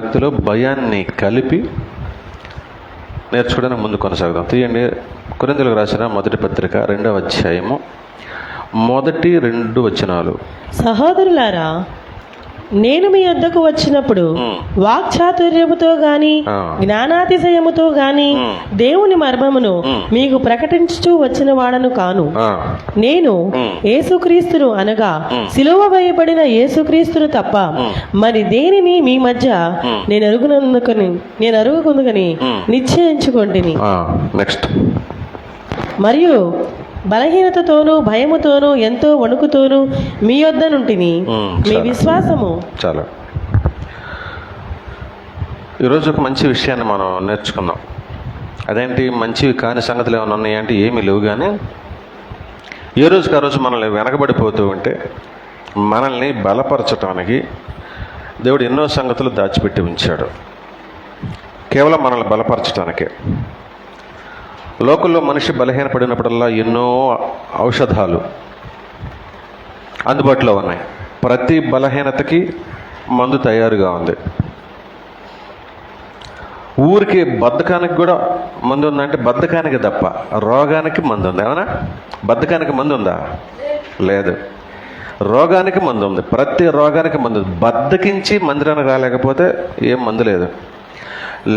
వ్యక్తిలో భయాన్ని కలిపి నేర్చుకోవడానికి ముందు కొనసాగుదాం. తీయండి, కొరింథీయులకు రాసిన మొదటి పత్రిక 2వ అధ్యాయము మొదటి 2 వచనాలు. సహోదరులారా, నేను మీ యొద్దకు వచ్చినప్పుడు వాక్చాతుర్యముతో గాని జ్ఞానాతిశయముతో గాని దేవుని మర్మమును మీకు ప్రకటించుచూ వచ్చిన వాడను కాను. నేను యేసుక్రీస్తును అనగా సిలువ వేయబడిన యేసుక్రీస్తును తప్ప మరి దేనిని మీ మధ్య నేను అరుగుకుందుకని నిశ్చయించుకొంటిని. నెక్స్ట్, మరియు బలహీనతతోనూ భయముతోనూ ఎంతో వణుకుతోనూ మీ యొద్ద నుంటిని మీ విశ్వాసము. చాలా ఈరోజు ఒక మంచి విషయాన్ని మనం నేర్చుకున్నాం. అదేంటి, మంచివి కాని సంగతులు ఏమైనా ఉన్నాయంటే ఏమీ లేవు. కానీ ఏ రోజుకి ఆ రోజు మనల్ని వెనకబడిపోతూ ఉంటే మనల్ని బలపరచడానికి దేవుడు ఎన్నో సంగతులు దాచిపెట్టి ఉంచాడు. కేవలం మనల్ని బలపరచడానికే. లోకల్లో మనిషి బలహీనపడినప్పుడల్లా ఎన్నో ఔషధాలు అందుబాటులో ఉన్నాయి. ప్రతి బలహీనతకి మందు తయారుగా ఉంది. ఊరికి బద్ధకానికి కూడా మందు ఉందంటే బద్ధకానికి తప్ప రోగానికి మందు ఉంది. ఏమన్నా బద్ధకానికి మందు ఉందా? లేదు. రోగానికి మందు ఉంది. ప్రతి రోగానికి మందు ఉంది. బద్ధకించి మందిరానికి రాలేకపోతే ఏం మందు లేదు.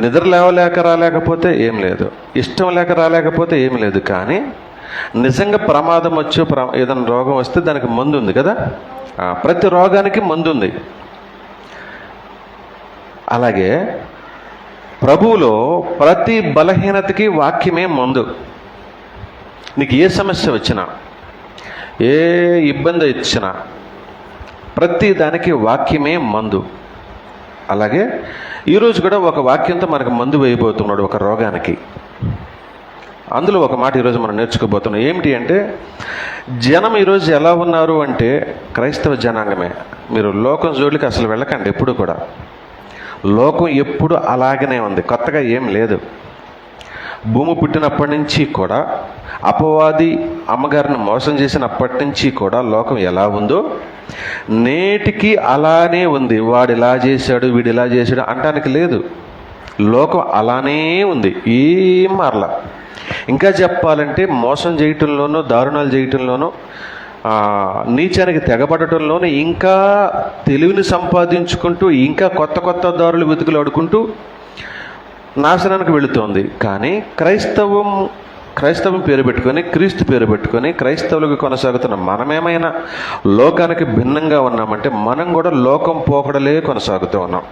నిద్ర లేవలేక రాలేకపోతే ఏం లేదు. ఇష్టం లేక రాలేకపోతే ఏమి లేదు. కానీ నిజంగా ప్రమాదం వచ్చి ఏదైనా రోగం వస్తే దానికి మందు ఉంది కదా. ప్రతి రోగానికి మందు ఉంది. అలాగే ప్రభువులో ప్రతి బలహీనతకి వాక్యమే మందు. నీకు ఏ సమస్య వచ్చినా, ఏ ఇబ్బంది ఇచ్చినా ప్రతి దానికి వాక్యమే మందు. అలాగే ఈరోజు కూడా ఒక వాక్యంతో మనకు మందు వేయబోతున్నాడు ఒక రోగానికి. అందులో ఒక మాట ఈరోజు మనం నేర్చుకోబోతున్నాం. ఏమిటి అంటే, జనం ఈరోజు ఎలా ఉన్నారు అంటే క్రైస్తవ జనాంగమే. మీరు లోకం జోలికి అసలు వెళ్ళకండి. ఎప్పుడు కూడా లోకం ఎప్పుడు అలాగనే ఉంది, కొత్తగా ఏం లేదు. భూమి పుట్టినప్పటి నుంచి కూడా అపవాది అమ్మగారిని మోసం చేసినప్పటి నుంచి కూడా లోకం ఎలా ఉందో నేటికి అలానే ఉంది. వాడు ఇలా చేశాడు, వీడు ఇలా చేశాడు అంటానికి లేదు. లోకం అలానే ఉంది, ఏం మారలా. ఇంకా చెప్పాలంటే మోసం చేయటంలోనూ, దారుణాలు చేయటంలోనూ, నీచానికి తెగబడటంలోనూ, ఇంకా తెలివిని సంపాదించుకుంటూ, ఇంకా కొత్త కొత్త దారులు వెతుకులాడుకుంటూ నాశనానికి వెళుతోంది. కానీ క్రైస్తవం పేరు పెట్టుకొని, క్రీస్తు పేరు పెట్టుకొని క్రైస్తవులకు కొనసాగుతున్న మనమేమైనా లోకానికి భిన్నంగా ఉన్నామంటే మనం కూడా లోకం పోకడలే కొనసాగుతూ ఉన్నాం.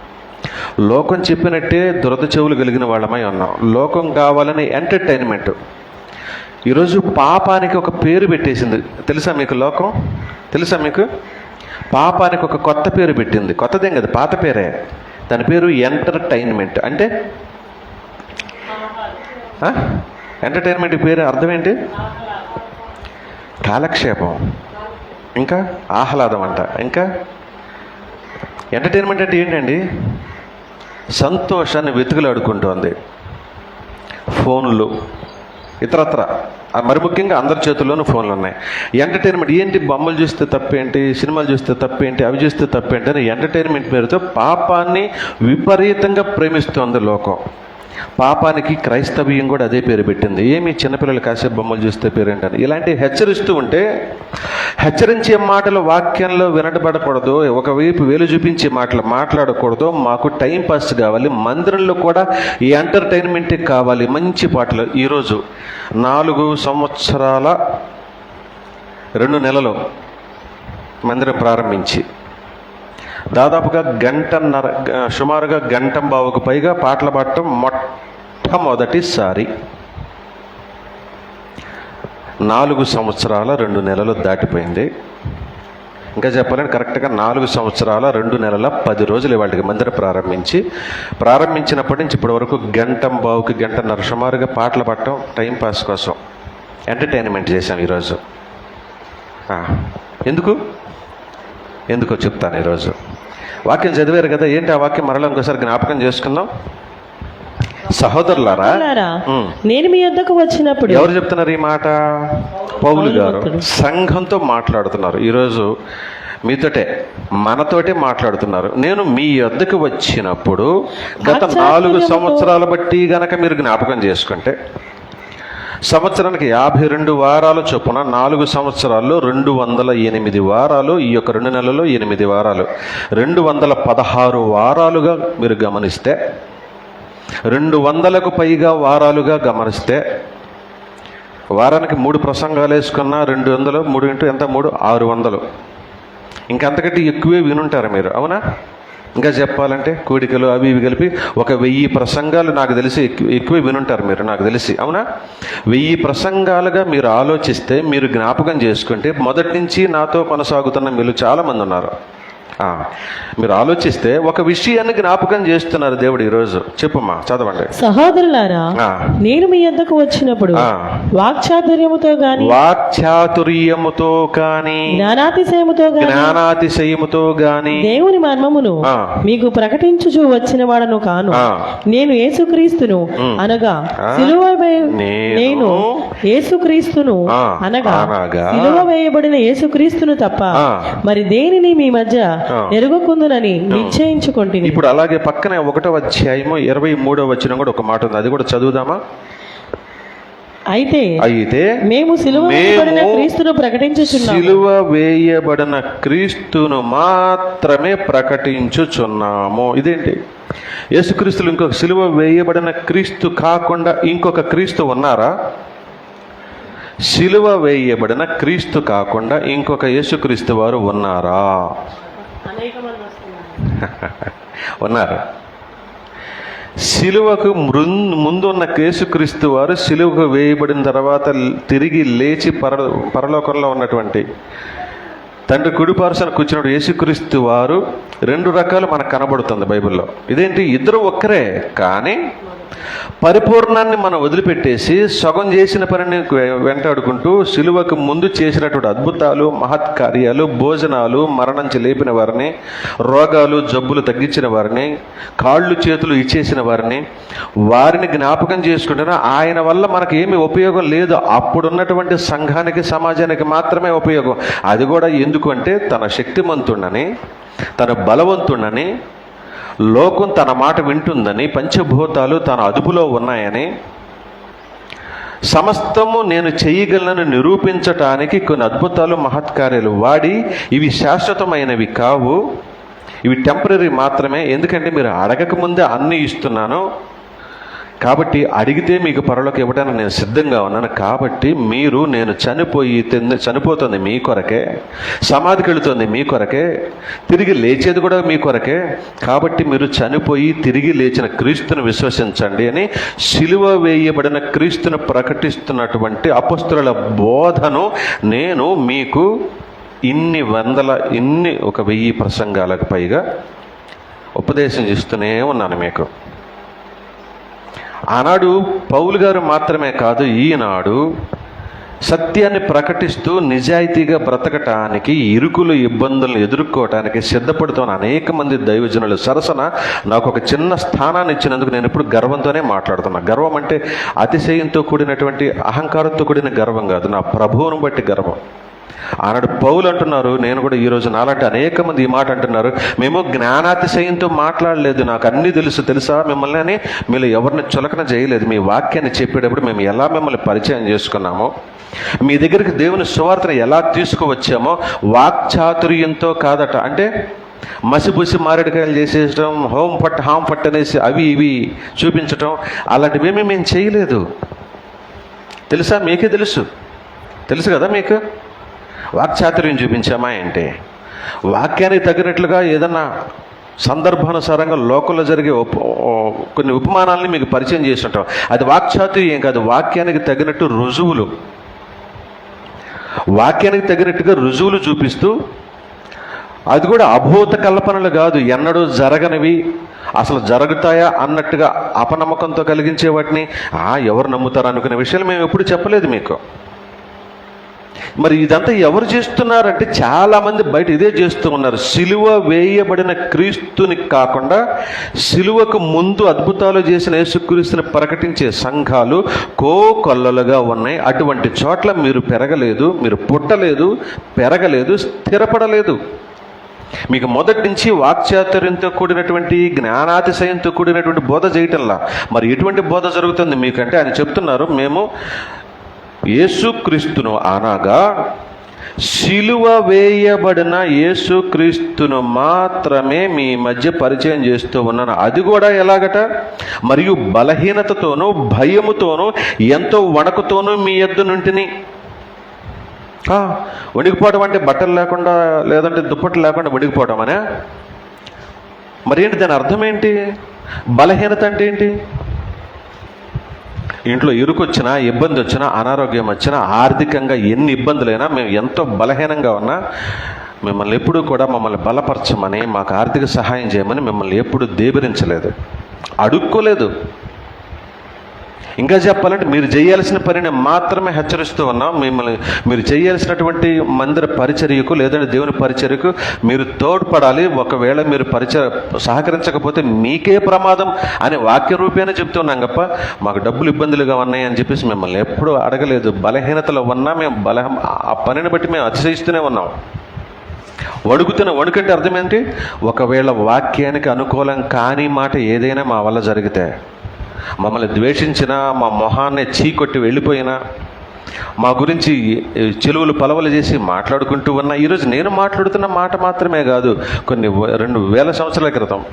లోకం చెప్పినట్టే దురద చెవులు కలిగిన వాళ్ళమై ఉన్నాం. లోకం కావాలని ఎంటర్టైన్మెంట్. ఈరోజు పాపానికి ఒక పేరు పెట్టేసింది. తెలుసా మీకు? లోకం తెలుసా మీకు? పాపానికి ఒక కొత్త పేరు పెట్టింది. కొత్తదేం కదా, పాత పేరే. దాని పేరు ఎంటర్టైన్మెంట్. అంటే ఎంటర్టైన్మెంట్ పేరు అర్థం ఏంటి? కాలక్షేపం, ఇంకా ఆహ్లాదం అంట. ఇంకా ఎంటర్టైన్మెంట్ అంటే ఏంటండి? సంతోషాన్ని వెతుకులాడుకుంటోంది. ఫోన్లు, ఇతరత్ర, మరి ముఖ్యంగా అందరి చేతుల్లోనూ ఫోన్లు ఉన్నాయి. ఎంటర్టైన్మెంట్ ఏంటి? బొమ్మలు చూస్తే తప్పేంటి, సినిమాలు చూస్తే తప్పేంటి, అవి చూస్తే తప్పేంటి అని ఎంటర్టైన్మెంట్ పేరుతో పాపాన్ని విపరీతంగా ప్రేమిస్తోంది లోకం. పాపానికి క్రైస్తవ్యం కూడా అదే పేరు పెట్టింది. ఏమి చిన్నపిల్లలు కాసేపు బొమ్మలు చూస్తే పేరేంటని ఇలాంటి హెచ్చరిస్తూ ఉంటే, హెచ్చరించే మాటలు వాక్యంలో వినబడకూడదు, ఒకవైపు వేలు చూపించే మాటలు మాట్లాడకూడదు. మాకు టైం పాస్ కావాలి, మందిరంలో కూడా ఈ ఎంటర్టైన్మెంటే కావాలి, మంచి పాటలు. ఈరోజు 4 సంవత్సరాల 2 నెలలు మందిరం ప్రారంభించి దాదాపుగా సుమారుగా 1.5 గంటకు పైగా పాటలు పాడటం మొట్టమొదటిసారి. 4 సంవత్సరాల 2 నెలలు దాటిపోయింది. ఇంకా చెప్పాలంటే కరెక్ట్గా 4 సంవత్సరాల 2 నెలల 10 రోజులు వాళ్ళకి మందిరం ప్రారంభించినప్పటి నుంచి ఇప్పటి వరకు 1.5 గంటన్నర సుమారుగా పాటలు పాడటం టైంపాస్ కోసం ఎంటర్టైన్మెంట్ చేశాం ఈరోజు. ఎందుకో చెప్తాను. ఈరోజు వాక్యం చదివారు కదా, ఏంటి ఆ వాక్యం మరలా ఇంకోసారి జ్ఞాపకం చేసుకుందాం. సహోదరులారా, నేను మీ యొద్దకు వచ్చినప్పుడు. ఎవరు చెప్తున్నారు ఈ మాట? పౌలు గారు సంఘంతో మాట్లాడుతున్నారు. ఈరోజు మీతోటే మనతోటే మాట్లాడుతున్నారు. నేను మీ యొద్దకు వచ్చినప్పుడు గత 4 సంవత్సరాల బట్టి గనక మీరు జ్ఞాపకం చేసుకుంటే, సంవత్సరానికి 52 వారాలు చొప్పున 4 సంవత్సరాల్లో 208 వారాలు, ఈ యొక్క 2 నెలల్లో 8 వారాలు, 216 వారాలుగా మీరు గమనిస్తే, 200కు పైగా వారాలుగా గమనిస్తే, వారానికి 3 ప్రసంగాలు వేసుకున్నా 200, 3 ఇంటూ ఎంత, 3 600, ఇంకంతకంటే ఎక్కువే వినుంటారు మీరు, అవునా? ఇంకా చెప్పాలంటే కూడికలు అవి ఇవి కలిపి 1000 ప్రసంగాలు నాకు తెలిసి ఎక్కువే వినుంటారు మీరు, నాకు తెలిసి, అవునా? 1000 ప్రసంగాలుగా మీరు ఆలోచిస్తే, మీరు జ్ఞాపకం చేసుకుంటే, మొదటి నుంచి నాతో కొనసాగుతున్న మీరు చాలామంది ఉన్నారు. మీరు ఆలోచిస్తే ఒక విషయాన్ని జ్ఞాపకం చేస్తున్నారు దేవుడు ఈరోజు. చెప్పమ్మా, చదవండి. సహోదరులారా, నేను మీ యొద్దకు వచ్చినప్పుడు వాక్చాతుర్యముతో గాని జ్ఞానాతిశయముతో గాని దేవుని మర్మమును మీకు ప్రకటించుచు వచ్చిన వాడను కాను. నేను యేసుక్రీస్తును అనగా నేను యేసుక్రీస్తును అనగా సిలువ వేయబడిన యేసుక్రీస్తును తప్ప మరి దేనిని మీ మధ్య ఎరుగకుందునని నిశ్చయించుకుంటున్నాను. ఇప్పుడు అలాగే పక్కనే 1వ అధ్యాయము 23వ వచనం కూడా ఒక మాట ఉంది, అది కూడా చదువుదామా? అయితే మేము సిలువ వేయబడిన క్రీస్తును ప్రకటించుచున్నాము. సిలువ వేయబడిన క్రీస్తును మాత్రమే ప్రకటించుచున్నాము. ఇదేంటి? యేసుక్రీస్తులు ఇంకొక సిలువ వేయబడిన క్రీస్తు కాకుండా ఇంకొక క్రీస్తు ఉన్నారా? సిలువ వేయబడిన క్రీస్తు కాకుండా ఇంకొక యేసుక్రీస్తు వారు ఉన్నారా? ఉన్నారు. సిలువకు ముందున్న యేసుక్రీస్తు వారు సిలువకు వేయబడిన తర్వాత తిరిగి లేచి పరలోకంలో ఉన్నటువంటి తండ్రి కుడిపార్శ్వన కూర్చున్న యేసుక్రీస్తు వారు 2 రకాలు మనకు కనబడుతుంది బైబిల్లో. ఇదేంటి? ఇద్దరు ఒక్కరే, కానీ పరిపూర్ణాన్ని మనం వదిలిపెట్టేసి సగం చేసిన పనిని వెంటాడుకుంటూ సిలువకు ముందు చేసినటువంటి అద్భుతాలు, మహత్కార్యాలు, భోజనాలు, మరణించి లేపిన వారిని, రోగాలు జబ్బులు తగ్గించిన వారిని, కాళ్ళు చేతులు ఇచ్చేసిన వారిని జ్ఞాపకం చేసుకుంటున్నా. ఆయన వల్ల మనకు ఏమి ఉపయోగం లేదు. అప్పుడున్నటువంటి సంఘానికి, సమాజానికి మాత్రమే ఉపయోగం. అది కూడా ఎందుకు అంటే, తన శక్తిమంతుడని, తన బలవంతుడని, లోకం తన మాట వింటుందని, పంచభూతాలు తన అదుపులో ఉన్నాయని, సమస్తము నేను చేయగలను నిరూపించటానికి కొన్ని అద్భుతాలు, మహత్కార్యాలు వాడి, ఇవి శాశ్వతమైనవి కావు, ఇవి టెంపరీ మాత్రమే. ఎందుకంటే మీరు అడగకముందే అన్నీ ఇస్తున్నాను, కాబట్టి అడిగితే మీకు పరలోకి ఇవ్వడానికి నేను సిద్ధంగా ఉన్నాను. కాబట్టి మీరు, నేను చనిపోతుంది మీ కొరకే, సమాధికి వెళుతుంది మీ కొరకే, తిరిగి లేచేది కూడా మీ కొరకే. కాబట్టి మీరు చనిపోయి తిరిగి లేచిన క్రీస్తును విశ్వసించండి అని సిలువ వేయబడిన క్రీస్తును ప్రకటిస్తున్నటువంటి అపొస్తలుల బోధను నేను మీకు ఇన్ని 1000 ప్రసంగాలకు పైగా ఉపదేశం చేస్తూనే ఉన్నాను మీకు. ఆనాడు పౌలు గారు మాత్రమే కాదు, ఈనాడు సత్యాన్ని ప్రకటిస్తూ నిజాయితీగా బ్రతకటానికి, ఇరుకులు ఇబ్బందులను ఎదుర్కోవటానికి సిద్ధపడుతున్న అనేక మంది దైవజనులు సరసన నాకు ఒక చిన్న స్థానాన్ని ఇచ్చినందుకు నేను ఇప్పుడు గర్వంతోనే మాట్లాడుతున్నా. గర్వం అంటే అతిశయంతో కూడినటువంటి, అహంకారంతో కూడిన గర్వం కాదు, నా ప్రభువును బట్టి గర్వం. ఆనాడు పౌలు అంటున్నారు, నేను కూడా ఈరోజు నాలంటే అనేక మంది ఈ మాట అంటున్నారు, మేము జ్ఞానాతిశయంతో మాట్లాడలేదు, నాకు అన్నీ తెలుసా మిమ్మల్ని అని. మీరు ఎవరిని చులకన చేయలేదు. మీ వాక్యాన్ని చెప్పేటప్పుడు మేము ఎలా మిమ్మల్ని పరిచయం చేసుకున్నామో, మీ దగ్గరికి దేవుని సువార్తను ఎలా తీసుకువచ్చామో వాక్చాతుర్యంతో కాదట. అంటే మసిపూసి మారేడుకాయలు చేసేయడం, హాం పట్ అనేసి అవి ఇవి చూపించటం, అలాంటివేమీ మేము చేయలేదు. తెలుసా? మీకే తెలుసు కదా మీకు. వాక్చాతుర్యం చూపించామా అంటే, వాక్యానికి తగినట్లుగా ఏదన్నా సందర్భానుసారంగా లోకంలో జరిగే కొన్ని ఉపమానాలని మీకు పరిచయం చేసి ఉంటాం. అది వాక్చాతుర్యం కాదు, వాక్యానికి తగినట్టు రుజువులు, వాక్యానికి తగినట్టుగా రుజువులు చూపిస్తూ, అది కూడా అభూత కల్పనలు కాదు, ఎన్నడూ జరగనివి, అసలు జరుగుతాయా అన్నట్టుగా అపనమ్మకంతో కలిగించే వాటిని ఎవరు నమ్ముతారు అనుకునే విషయాలు మేము ఎప్పుడు చెప్పలేదు మీకు. మరి ఇదంతా ఎవరు చేస్తున్నారంటే చాలామంది బయట ఇదే చేస్తూ ఉన్నారు. సిలువ వేయబడిన క్రీస్తుని కాకుండా సిలువకు ముందు అద్భుతాలు చేసిన యేసుక్రీస్తుని ప్రకటించే సంఘాలు కోకొల్లలుగా ఉన్నాయి. అటువంటి చోట్ల మీరు పెరగలేదు, మీరు పుట్టలేదు, పెరగలేదు, స్థిరపడలేదు. మీకు మొదటి నుంచి వాక్చాతుర్యంతో కూడినటువంటి జ్ఞానాతిశయంతో కూడినటువంటి బోధ చేయటంలా. మరి ఎటువంటి బోధ జరుగుతుంది మీకంటే ఆయన చెప్తున్నారు, మేము యేసుక్రీస్తును అనగా సిలువ వేయబడిన యేసుక్రీస్తును మాత్రమే మీ మధ్య పరిచయం చేస్తూ ఉన్నాను. అది కూడా ఎలాగట? మరియు బలహీనతతోనూ భయముతోనూ ఎంతో వణకుతోనూ మీ యొద్ద నుంటిని. వణికిపోవడం అంటే బట్టలు లేకుండా లేదంటే దుప్పట్లు లేకుండా వణికిపోవడం అనే. మరి ఏంటి దాని అర్థం ఏంటి? బలహీనత అంటే ఏంటి? ఇంట్లో ఇరుకొచ్చినా, ఇబ్బంది వచ్చినా, అనారోగ్యం వచ్చినా, ఆర్థికంగా ఎన్ని ఇబ్బందులైనా, మేము ఎంతో బలహీనంగా ఉన్నా మిమ్మల్ని ఎప్పుడూ కూడా మమ్మల్ని బలపరచమని, మాకు ఆర్థిక సహాయం చేయమని మిమ్మల్ని ఎప్పుడు దేబరించలేదు, అడుక్కోలేదు. ఇంకా చెప్పాలంటే మీరు చేయాల్సిన పనిని మాత్రమే హెచ్చరిస్తూ ఉన్నాం. మిమ్మల్ని మీరు చేయాల్సినటువంటి మందిర పరిచర్యకు లేదంటే దేవుని పరిచర్యకు మీరు తోడ్పడాలి. ఒకవేళ మీరు సహకరించకపోతే మీకే ప్రమాదం అనే వాక్య రూపేణ చెప్తున్నాం తప్ప మాకు డబ్బులు ఇబ్బందులుగా ఉన్నాయి అని చెప్పేసి మిమ్మల్ని ఎప్పుడూ అడగలేదు. బలహీనతలో ఉన్నా మేము ఆ పనిని బట్టి మేము అతిశయిస్తూనే ఉన్నాం. వణుకంటే అర్థం ఏంటి? ఒకవేళ వాక్యానికి అనుకూలం కాని మాట ఏదైనా మా వల్ల జరిగితే, మమ్మల్ని ద్వేషించినా, మా మొహాన్ని చీకొట్టి వెళ్ళిపోయినా, మా గురించి చెలువులు పలవలు చేసి మాట్లాడుకుంటూ ఉన్నా, ఈరోజు నేను మాట్లాడుతున్న మాట మాత్రమే కాదు, కొన్ని 2000 సంవత్సరాల క్రితం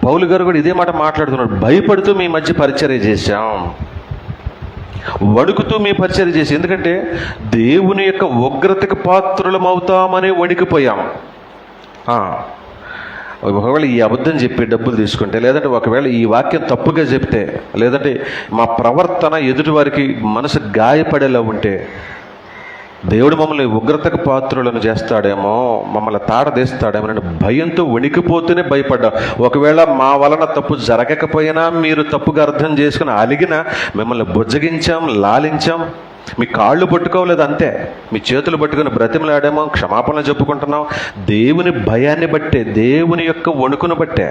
పౌలు గారు కూడా ఇదే మాట మాట్లాడుతున్నాడు. భయపడుతూ మీ మధ్య పరిచర్య చేశాం, వణుకుతూ మీ పరిచర్య చేసి, ఎందుకంటే దేవుని యొక్క ఉగ్రతకు పాత్రులం అవుతామని వణికిపోయాం. ఒకవేళ ఈ అబద్ధం చెప్పి డబ్బులు తీసుకుంటే, లేదంటే ఒకవేళ ఈ వాక్యం తప్పుగా చెప్తే, లేదంటే మా ప్రవర్తన ఎదుటి వారికి మనసు గాయపడేలా ఉంటే దేవుడు మమ్మల్ని ఉగ్రతకు పాత్రులను చేస్తాడేమో, మమ్మల్ని తాడదేస్తాడేమో అని భయంతో వణికిపోతూనే భయపడ్డా. ఒకవేళ మా వలన తప్పు జరగకపోయినా మీరు తప్పుగా అర్థం చేసుకుని అలిగినా మిమ్మల్ని బుజ్జగించాం, లాలించాం. మీ కాళ్ళు పట్టుకోలేదు అంతే, మీ చేతులు పట్టుకుని బ్రతిమలాడామో, క్షమాపణలు చెప్పుకుంటున్నాం. దేవుని భయాన్ని బట్టే, దేవుని యొక్క వణుకును బట్టే,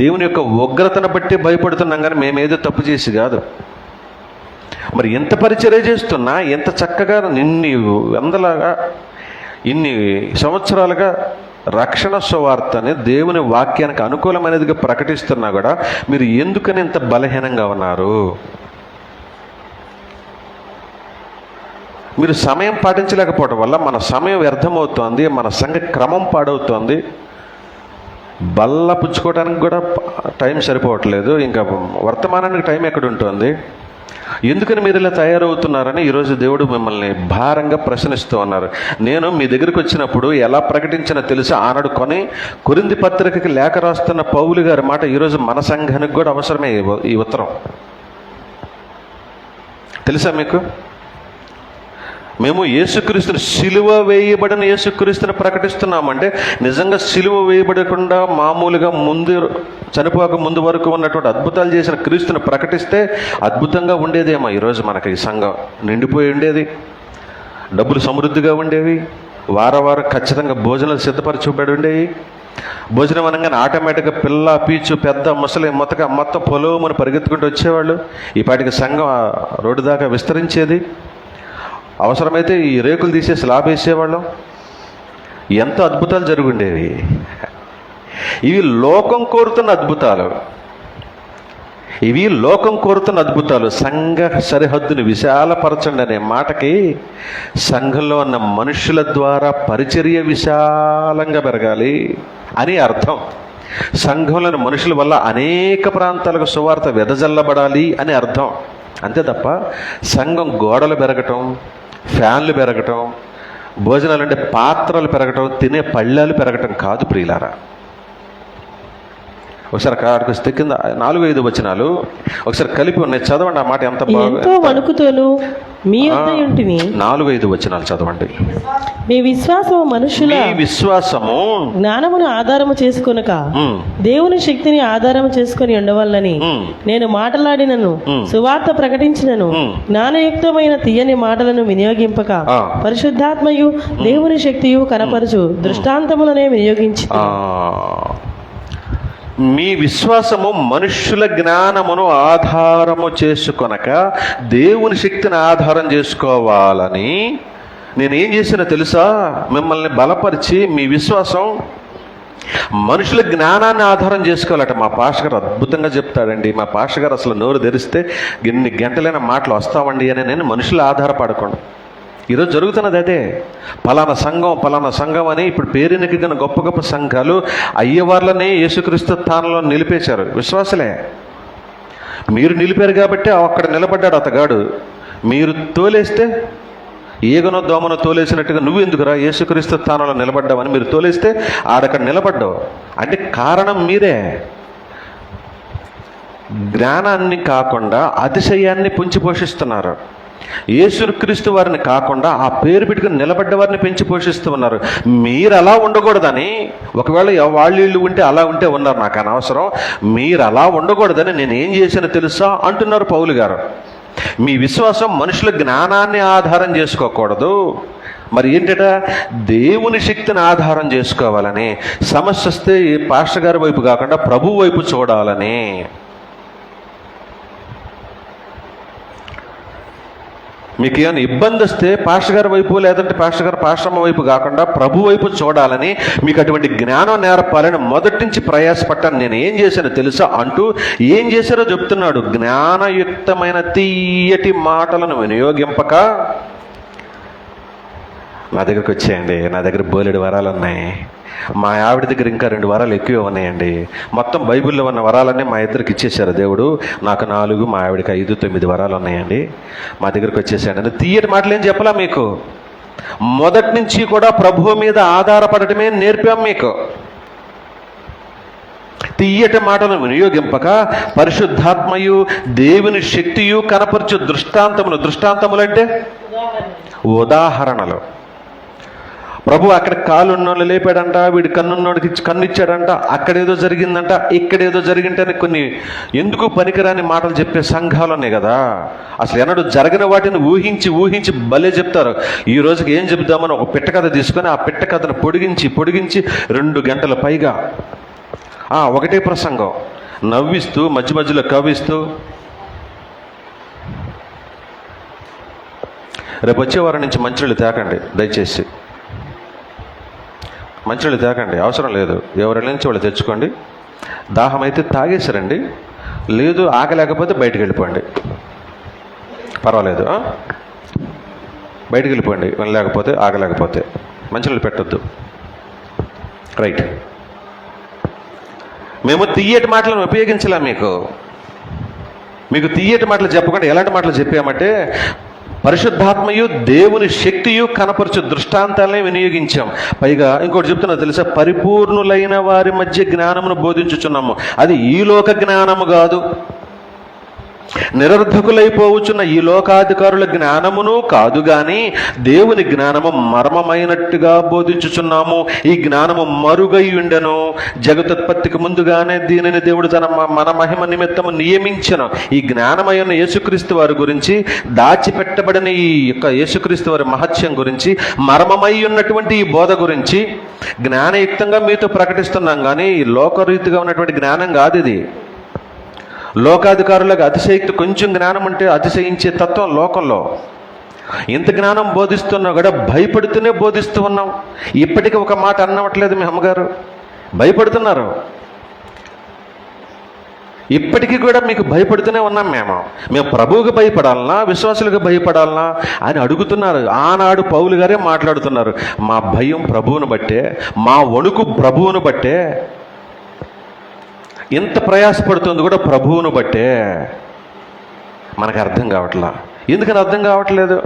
దేవుని యొక్క ఉగ్రతను బట్టే భయపడుతున్నాం, కానీ మేమేదో తప్పు చేసి కాదు. మరి ఎంత పరిచర్య చేస్తున్నా, ఎంత చక్కగా ఇన్ని సంవత్సరాలుగా రక్షణ సువార్తని దేవుని వాక్యానికి అనుకూలమైనదిగా ప్రకటిస్తున్నా కూడా మీరు ఎందుకని ఇంత బలహీనంగా ఉన్నారు? మీరు సమయం పాటించలేకపోవడం వల్ల మన సమయం వ్యర్థమవుతోంది, మన సంఘ క్రమం పాడవుతోంది. బల్ల పుచ్చుకోవడానికి కూడా టైం సరిపోవట్లేదు, ఇంకా వర్తమానానికి టైం ఎక్కడ ఉంటుంది? ఎందుకని మీరు ఇలా తయారవుతున్నారని ఈరోజు దేవుడు మిమ్మల్ని భారంగా ప్రశ్నిస్తూ ఉన్నారు. నేను మీ దగ్గరికి వచ్చినప్పుడు ఎలా ప్రకటించినా తెలుసు. ఆనాడు కొరింథీ పత్రికకి లేఖ రాస్తున్న పౌలు గారి మాట ఈరోజు మన సంఘానికి కూడా అవసరమే. ఈ ఉత్తరం తెలుసా మీకు? మేము యేసుక్రీస్తుని, సిలువ వేయబడిన యేసుక్రీస్తుని ప్రకటిస్తున్నామంటే, నిజంగా సిలువ వేయబడకుండా మామూలుగా చనిపోక ముందు వరకు ఉన్నటువంటి అద్భుతాలు చేసిన క్రీస్తుని ప్రకటిస్తే అద్భుతంగా ఉండేదేమో. ఈరోజు మనకి ఈ సంఘం నిండిపోయి ఉండేది, డబ్బులు సమృద్ధిగా ఉండేవి, వారం ఖచ్చితంగా భోజనాలు సిద్ధపరచబడి ఉండేవి. భోజనం అనగానే ఆటోమేటిక్గా పిల్ల, పీచు, పెద్ద, ముసలి, మొత్తం పొలోమని పరిగెత్తుకుంటూ వచ్చేవాళ్ళు. ఈ పాటికి సంఘం రోడ్డు దాకా విస్తరించేది. అవసరమైతే ఈ రేకులు తీసేసి లాభేసేవాళ్ళం. ఎంత అద్భుతాలు జరుగుండేవి. ఇవి లోకం కోరుతున్న అద్భుతాలు, ఇవి లోకం కోరుతున్న అద్భుతాలు. సంఘ సరిహద్దుని విశాలపరచండి అనే మాటకి సంఘంలో ఉన్న మనుషుల ద్వారా పరిచర్య విశాలంగా పెరగాలి అని అర్థం. సంఘంలోని మనుషుల వల్ల అనేక ప్రాంతాలకు సువార్త వెదజల్లబడాలి అని అర్థం. అంతే తప్ప సంఘం గోడలు పెరగటం, ఫ్యాన్లు పెరగటం, భోజనాలు అంటే పాత్రలు పెరగటం, తినే పళ్ళాలు పెరగటం కాదు ప్రియులారా. ఒకసారి కాడికి వస్తే కింద 4-5 వచనాలు ఒకసారి కలిపి ఉన్నాయి, చదవండి ఆ మాట. ఎంత ఎంతో వణుకుతోను మీ యొద్ద ఉంటిని. 4-5 వచనాలు చదవండి. మీ విశ్వాసము మనుషుల విశ్వాసము జ్ఞానమును ఆధారము చేసుకొనక దేవుని శక్తిని ఆధారము చేసుకొని ఉండవల్లని నేను మాట్లాడినను సువార్త ప్రకటించినను జ్ఞానయుక్తమైన తీయని మాటలను వినియోగింపక పరిశుద్ధాత్మయు దేవుని శక్తియు కనపరచు దృష్టాంతములనే వినియోగించి. మీ విశ్వాసము మనుష్యుల జ్ఞానమును ఆధారము చేసుకొనక దేవుని శక్తిని ఆధారం చేసుకోవాలని నేనేం చేసినా తెలుసా? మిమ్మల్ని బలపరిచి మీ విశ్వాసం మనుషుల జ్ఞానాన్ని ఆధారం చేసుకోవాలట. మా పాస్టర్ గారు అద్భుతంగా చెప్తాడండి. మా పాస్టర్ గారు అసలు నోరు తెరిస్తే ఎన్ని గంటలైన మాటలు వస్తామండి అని నేను మనుషులు ఆధారపడకుండా. ఈరోజు జరుగుతున్నది అదే. పలానా సంఘం అని ఇప్పుడు పేరునికి గల గొప్ప గొప్ప సంఘాలు అయ్యవార్లనే యేసుక్రీస్తు స్థానంలో నిలిపేశారు. విశ్వాసలే. మీరు నిలిపారు కాబట్టి అక్కడ నిలబడ్డాడు అతగాడు. మీరు తోలేస్తే ఈగనో దోమనో తోలేసినట్టుగా నువ్వు ఎందుకురా యేసుక్రీస్తు స్థానంలో నిలబడ్డావని మీరు తోలేస్తే ఆడక్కడ నిలబడ్డావు. అంటే కారణం మీరే. జ్ఞానాన్ని కాకుండా అతిశయాన్ని పెంచి పోషిస్తున్నారు. యేసుక్రీస్తు వారిని కాకుండా ఆ పేరు పెట్టుకుని నిలబడ్డ వారిని పెంచి పోషిస్తూ ఉన్నారు. మీరు అలా ఉండకూడదని, ఒకవేళ వాళ్ళు ఉంటే అలా ఉంటే ఉన్నారు, నాకు అనవసరం. మీరు అలా ఉండకూడదని నేను ఏం చేశానో తెలుసా అంటున్నారు పౌలు గారు. మీ విశ్వాసం మనుషుల జ్ఞానాన్ని ఆధారం చేసుకోకూడదు. మరి ఏంటట? దేవుని శక్తిని ఆధారం చేసుకోవాలని. సమస్య వస్తే పాస్టర్ గారి వైపు కాకుండా ప్రభు వైపు చూడాలని. మీకు ఏమైనా ఇబ్బంది వస్తే పాస్టర్ గారి వైపు లేదంటే పాస్టమ్మ వైపు కాకుండా ప్రభు వైపు చూడాలని, మీకు అటువంటి జ్ఞానం నేర్పాలని మొదటి నుంచి ప్రయాసపడ్డాను. నేను ఏం చేశానో తెలుసా అంటూ ఏం చేశారో చెప్తున్నాడు. జ్ఞానయుక్తమైన తీయటి మాటలను వినియోగింపక నా దగ్గరికి వచ్చేయండి. నా దగ్గర బోలెడు వరాలు ఉన్నాయి. మా ఆవిడ దగ్గర ఇంకా 2 వరాలు ఎక్కువ ఉన్నాయండి. మొత్తం బైబిల్లో ఉన్న వరాలన్నీ మా ఇద్దరికి ఇచ్చేశారు దేవుడు. నాకు 4, మా ఆవిడకి 5, 9 వరాలు ఉన్నాయండి. మా దగ్గరికి వచ్చేసాయండి. తీయటి మాటలు ఏం చెప్పలా మీకు. మొదటి నుంచి కూడా ప్రభువు మీద ఆధారపడటమే నేర్పాం మీకు. తీయటి మాటలను వినియోగింపక పరిశుద్ధాత్మయు దేవుని శక్తియు కనపరచు దృష్టాంతములంటే ఉదాహరణలు. ప్రభు అక్కడ కాలున్నోళ్ళు లేపాడంట, వీడి కన్నున్నోడికి కన్నిచ్చాడంట, అక్కడేదో జరిగిందంట, ఇక్కడేదో జరిగింటని కొన్ని ఎందుకు పనికిరాని మాటలు చెప్పే సంఘాలు ఉన్నాయి కదా. అసలు ఎన్నడూ జరగిన వాటిని ఊహించి భలే చెప్తారు. ఈ రోజుకి ఏం చెప్దామని ఒక పిట్ట కథ తీసుకొని ఆ పిట్ట కథను పొడిగించి 2 గంటల పైగా ఒకటే ప్రసంగం నవ్విస్తూ మధ్యలో కవ్విస్తూ. రేపు వచ్చే వారం నుంచి మంచినీళ్ళు తేకండి దయచేసి. మంచినీళ్ళు తేకండి, అవసరం లేదు. ఎవరి నుంచి వాళ్ళు తెచ్చుకోండి. దాహం అయితే తాగేసారండి, లేదు ఆగలేకపోతే బయటికి వెళ్ళిపోండి, పర్వాలేదు. బయటికి వెళ్ళిపోండి లేకపోతే ఆగలేకపోతే. మంచినీళ్ళు పెట్టొద్దు. రైట్. మేము తీయటి మాటలను ఉపయోగించలేం. మీకు తీయటి మాటలు చెప్పకుండా ఎలాంటి మాటలు చెప్పామంటే పరిశుద్ధాత్మయు దేవుని శక్తియు కనపరచు దృష్టాంతాలనే వినియోగించాం. పైగా ఇంకోటి చెప్తున్నా తెలుసా? పరిపూర్ణులైన వారి మధ్య జ్ఞానమును బోధించుచున్నాము. అది ఈ లోక జ్ఞానము కాదు. నిరర్ధకులైపోవచ్చున్న ఈ లోకాధికారుల జ్ఞానమును కాదు గాని దేవుని జ్ఞానము మర్మమైనట్టుగా బోధించుచున్నాము. ఈ జ్ఞానము మరుగై ఉండెను. జగతుత్పత్తికి ముందుగానే దీనిని దేవుడు మన మహిమ నిమిత్తము నియమించను. ఈ జ్ఞానమైన యేసుక్రీస్తు వారి గురించి, దాచిపెట్టబడిన ఈ యొక్క యేసుక్రీస్తు వారి మహత్యం గురించి, మర్మమై ఉన్నటువంటి ఈ బోధ గురించి జ్ఞానయుక్తంగా మీతో ప్రకటిస్తున్నాం. కానీ ఈ లోకరీతిగా ఉన్నటువంటి జ్ఞానం కాదు ఇది. లోకాధికారులకు అతిశయక్తి, కొంచెం జ్ఞానం ఉంటే అతిశయించే తత్వం లోకంలో. ఇంత జ్ఞానం బోధిస్తున్నా కూడా భయపడుతూనే బోధిస్తూ ఉన్నాం. ఇప్పటికీ ఒక మాట అన్నవట్లేదు మీ అమ్మగారు, భయపడుతున్నారు. ఇప్పటికీ కూడా మీకు భయపడుతూనే ఉన్నాం. మేము ప్రభువుకి భయపడాలనా విశ్వాసులకు భయపడాలనా అని అడుగుతున్నారు. ఆనాడు పౌలు గారే మాట్లాడుతున్నారు. మా భయం ప్రభువును బట్టే, మా వణుకు ప్రభువును బట్టే, ఇంత ప్రయాసపడుతుంది కూడా ప్రభువును బట్టే. మనకు అర్థం కావట్లా. ఎందుకని అర్థం కావట్లేదు?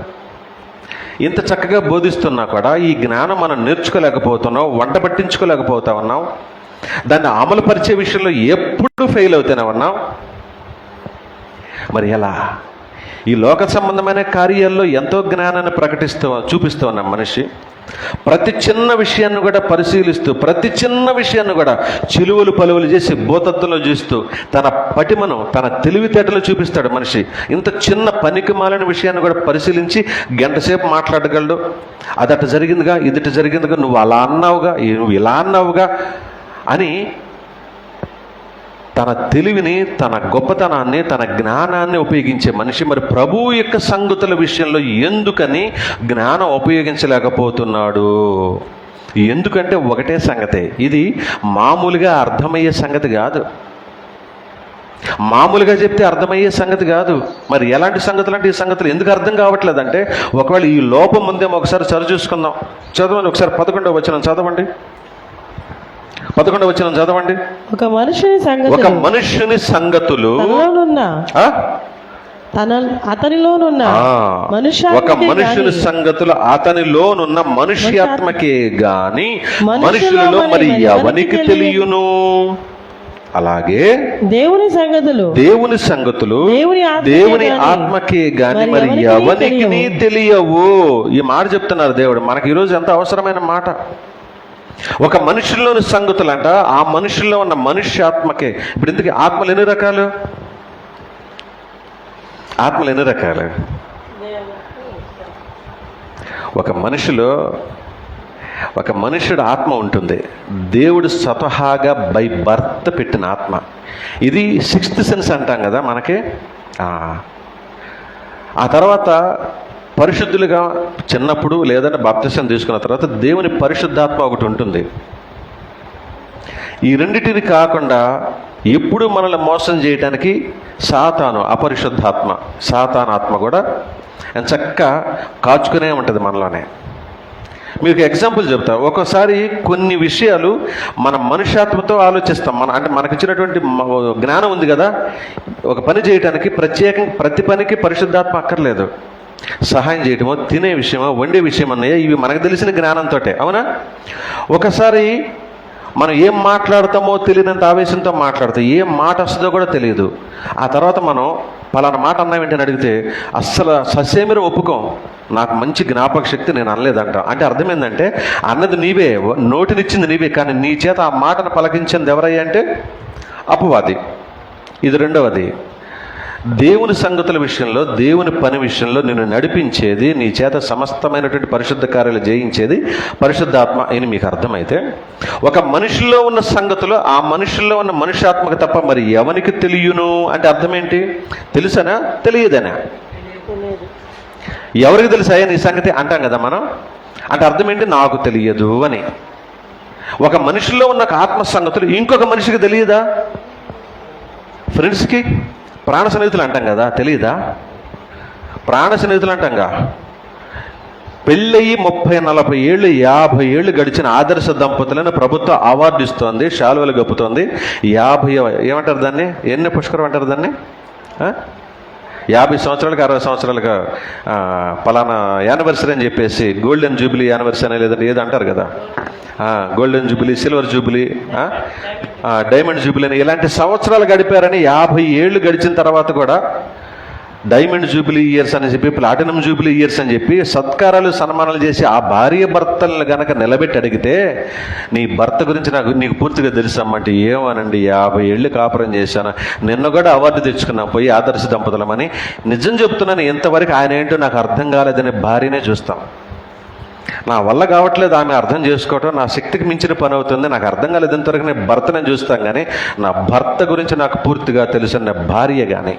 ఇంత చక్కగా బోధిస్తున్నా కూడా ఈ జ్ఞానం మనం నేర్చుకోలేకపోతున్నాం, వంట పట్టించుకోలేకపోతా ఉన్నాం. దాన్ని అమలుపరిచే విషయంలో ఎప్పుడు ఫెయిల్ అవుతూనే ఉన్నాం. మరి ఎలా? ఈ లోక సంబంధమైన కార్యాల్లో ఎంతో జ్ఞానాన్ని చూపిస్తూ ఉన్నాం మనిషి. ప్రతి చిన్న విషయాన్ని కూడా పరిశీలిస్తూ, ప్రతి చిన్న విషయాన్ని కూడా చిలువలు పలువలు చేసి భూతత్వంలో చూస్తూ తన పటిమను, తన తెలివితేటలు చూపిస్తాడు మనిషి. ఇంత చిన్న పనికి మాలిన విషయాన్ని కూడా పరిశీలించి గంటసేపు మాట్లాడగలడు. అదట జరిగిందిగా, ఇదట జరిగిందిగా, నువ్వు అలా అన్నావుగా, నువ్వు ఇలా అన్నావుగా అని తన తెలివిని, తన గొప్పతనాన్ని, తన జ్ఞానాన్ని ఉపయోగించే మనిషి. మరి ప్రభువు యొక్క సంగతుల విషయంలో ఎందుకని జ్ఞానం ఉపయోగించలేకపోతున్నాడు? ఎందుకంటే ఒకటే సంగతే, ఇది మామూలుగా అర్థమయ్యే సంగతి కాదు. మామూలుగా చెప్తే అర్థమయ్యే సంగతి కాదు. మరి ఎలాంటి సంగతులు అంటే, ఈ సంగతులు ఎందుకు అర్థం కావట్లేదంటే, ఒకవేళ ఈ లోపం ఉందేమో ఒకసారి సరిచూసుకుందాం. చదవండి ఒకసారి 11వ వచనం చదవండి. 11వ వచనం చదవండి. ఒక మనుషుని సంగతులు అతనిలోనున్న ఒక మనుషుని సంగతులు అతనిలోనున్న మనుష్యాత్మకే గాని మనుషులలో మరి ఎవనికి తెలియను? అలాగే దేవుని సంగతులు దేవుని ఆత్మకే గాని మరి ఎవనికి తెలియవు. ఈ మాట చెప్తున్నారు దేవుడు మనకి ఈరోజు ఎంత అవసరమైన మాట. ఒక మనుషుల్లోని సంగతులు అంట, ఆ మనుషుల్లో ఉన్న మనుష్యాత్మకే. ఇప్పుడు ఇంతకీ ఆత్మలు ఎన్ని రకాలు? ఆత్మలు ఎన్ని రకాలు? ఒక మనుషుడు ఆత్మ ఉంటుంది. దేవుడు స్వతహాగా బై బర్త్ పెట్టిన ఆత్మ. ఇది 6th సెన్స్ అంటాం కదా మనకి. ఆ తర్వాత పరిశుద్ధులుగా చిన్నప్పుడు లేదంటే బాప్తిసం తీసుకున్న తర్వాత దేవుని పరిశుద్ధాత్మ ఒకటి ఉంటుంది. ఈ రెండిటిని కాకుండా ఎప్పుడు మనల్ని మోసం చేయడానికి సాతాను, అపరిశుద్ధాత్మ, సాతానాత్మ కూడా చక్కగా కాచుకునే ఉంటుంది మనలోనే. మీకు ఎగ్జాంపుల్ చెప్తా. ఒక్కోసారి కొన్ని విషయాలు మన మనుష్యాత్మతో ఆలోచిస్తాం. అంటే మనకు ఇచ్చినటువంటి జ్ఞానం ఉంది కదా, ఒక పని చేయడానికి ప్రతి పనికి పరిశుద్ధాత్మ అక్కర్లేదు. సహాయం చేయటమో, తినే విషయమో, వండే విషయం అన్నయ్య, ఇవి మనకు తెలిసిన జ్ఞానంతో. అవునా? ఒకసారి మనం ఏం మాట్లాడతామో తెలియనంత ఆవేశంతో మాట్లాడతాం. ఏం మాట వస్తుందో కూడా తెలియదు. ఆ తర్వాత మనం పలానా మాట అన్నామేంటని అడిగితే అస్సలు ససేమిర ఒప్పుకోం. నాకు మంచి జ్ఞాపక శక్తి, నేను అనలేదంట. అంటే అర్థం ఏంటంటే, అన్నది నీవే, నోటినిచ్చింది నీవే, కానీ నీ చేత ఆ మాటను పలకించింది ఎవరయ్యా అంటే అపవాది. ఇది రెండవది. దేవుని సంగతుల విషయంలో, దేవుని పని విషయంలో నిన్ను నడిపించేది, నీ చేత సమస్తమైనటువంటి పరిశుద్ధ కార్యాలు జయించేది పరిశుద్ధాత్మ అని మీకు అర్థమైతే, ఒక మనిషిలో ఉన్న సంగతులు ఆ మనుషుల్లో ఉన్న మనుష్యాత్మక తప్ప మరి ఎవనికి తెలియను అంటే అర్థం ఏంటి? తెలుసనా తెలియదనా? ఎవరికి తెలుసాయా నీ సంగతి అంటాం కదా మనం. అంటే అర్థం ఏంటి? నాకు తెలియదు అని. ఒక మనిషిలో ఉన్న ఆత్మ సంగతులు ఇంకొక మనిషికి తెలియదా? ఫ్రెండ్స్కి ప్రాణ స్నేహితులు అంటాం కదా, తెలియదా? ప్రాణ స్నేహితులు అంటాంగా. పెళ్ళయి 30-40 ఏళ్ళు 50 ఏళ్ళు గడిచిన ఆదర్శ దంపతులను ప్రభుత్వం అవార్డు ఇస్తోంది, శాలువలు గప్పుతోంది. 50 ఏమంటారు దాన్ని, ఎన్ని పుష్కరం అంటారు దాన్ని, 50 సంవత్సరాలకు 60 సంవత్సరాలుగా పలానా యానివర్సరీ అని చెప్పేసి, గోల్డెన్ జూబిలీ యానివర్సరీ అని లేదంటే ఏదో అంటారు కదా, golden jubilee, silver jubilee, diamond jubilee అని ఇలాంటి సంవత్సరాలు గడిపారని 50 ఏళ్ళు గడిచిన తర్వాత కూడా డైమండ్ జూబిలీ ఇయర్స్ అని చెప్పి, ప్లాటినం జూబిలీ ఇయర్స్ అని చెప్పి సత్కారాలు సన్మానాలు చేసి ఆ భార్య భర్తలను గనక నిలబెట్టి అడిగితే, నీ భర్త గురించి నీకు పూర్తిగా తెలుసమ్మంటే ఏమోనండి, 50 ఏళ్ళు కాపురం చేశాను, నిన్న కూడా అవార్డు తెచ్చుకున్నాం పోయి ఆదర్శ దంపతులమని. నిజం చెప్తున్నాను, ఇంతవరకు ఆయన ఏంటో నాకు అర్థం కాలేదని భార్యనే చూస్తాం. నా వల్ల కావట్లేదు ఆమె అర్థం చేసుకోవటం, నా శక్తికి మించిన పని అవుతుంది, నాకు అర్థం కాలేదు ఇంతవరకు నేను భర్తనే చూస్తాం. కానీ నా భర్త గురించి నాకు పూర్తిగా తెలుసన్న భార్య కానీ,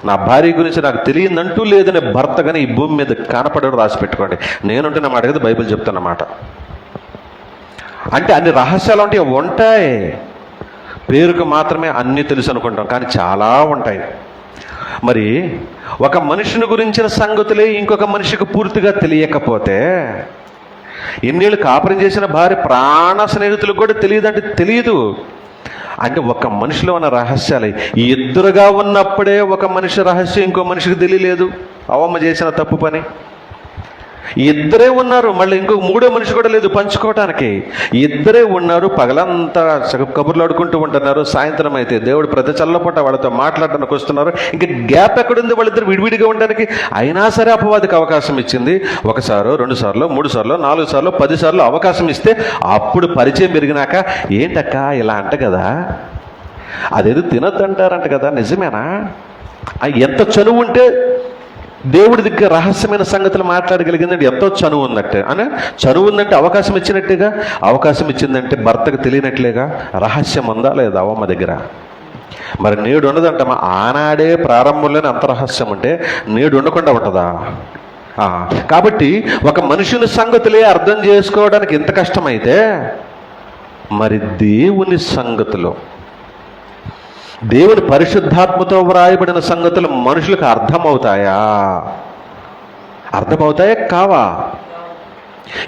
నా భార్య గురించి నాకు తెలియదంటూ లేదనే భర్త కానీ ఈ భూమి మీద కనపడడం రాసి పెట్టుకోండి. నేనుంటున్న మాట కదా, బైబిల్ చెప్తున్నమాట. అంటే అన్ని రహస్యాలు అంటే ఉంటాయి, పేరుకు మాత్రమే అన్నీ తెలుసు అనుకుంటాం, కానీ చాలా ఉంటాయి. మరి ఒక మనిషిని గురించిన సంగతులే ఇంకొక మనిషికి పూర్తిగా తెలియకపోతే, ఎన్నేళ్ళు కాపురం చేసిన భార్య ప్రాణ స్నేహితులకు కూడా తెలియదంటే తెలియదు. అంటే ఒక మనిషిలో ఉన్న రహస్యాలు ఇద్దరుగా ఉన్నప్పుడే ఒక మనిషి రహస్యం ఇంకో మనిషికి తెలియలేదు. అవమ్మ చేసిన తప్పు పని ఇద్దరే ఉన్నారు, మళ్ళీ ఇంకొక మూడో మనిషి కూడా లేదు పంచుకోవటానికి. ఇద్దరే ఉన్నారు, పగలంతా కబుర్లు ఆడుకుంటూ ఉంటున్నారు. సాయంత్రం అయితే దేవుడు ప్రతి చల్లపూట వాళ్ళతో మాట్లాడడానికి వస్తున్నారు. ఇంక గ్యాప్ ఎక్కడుంది వాళ్ళిద్దరు విడివిడిగా ఉండడానికి? అయినా సరే అపవాదికి అవకాశం ఇచ్చింది. ఒకసారో, 2 సార్లు, 3 సార్లు, 4 సార్లు, 10 సార్లు అవకాశం ఇస్తే అప్పుడు పరిచయం పెరిగినాక, ఏంటక్క ఇలా అంట కదా, అదేదో తినొద్దంటారంట కదా, నిజమేనా? ఎంత చనువు ఉంటే దేవుడి దగ్గర రహస్యమైన సంగతులు మాట్లాడగలిగిందంటే ఎంతో చనువు ఉన్నట్టే. అని చనువు ఉందంటే అవకాశం ఇచ్చినట్టుగా, అవకాశం ఇచ్చిందంటే భర్తకు తెలియనట్లేగా. రహస్యం ఉందా లేదా అవ్వమ్మ దగ్గర? మరి నేడు ఉండదంటమ్మా. ఆనాడే ప్రారంభంలోనే అంత రహస్యం ఉంటే నేడు ఉండకుండా ఉంటుందా? కాబట్టి ఒక మనుషుని సంగతులే అర్థం చేసుకోవడానికి ఎంత కష్టమైతే, మరి దేవుని సంగతులు, దేవుని పరిశుద్ధాత్మతో వ్రాయబడిన సంగతులు మనుషులకు అర్థమవుతాయా? అర్థమవుతాయా కావా?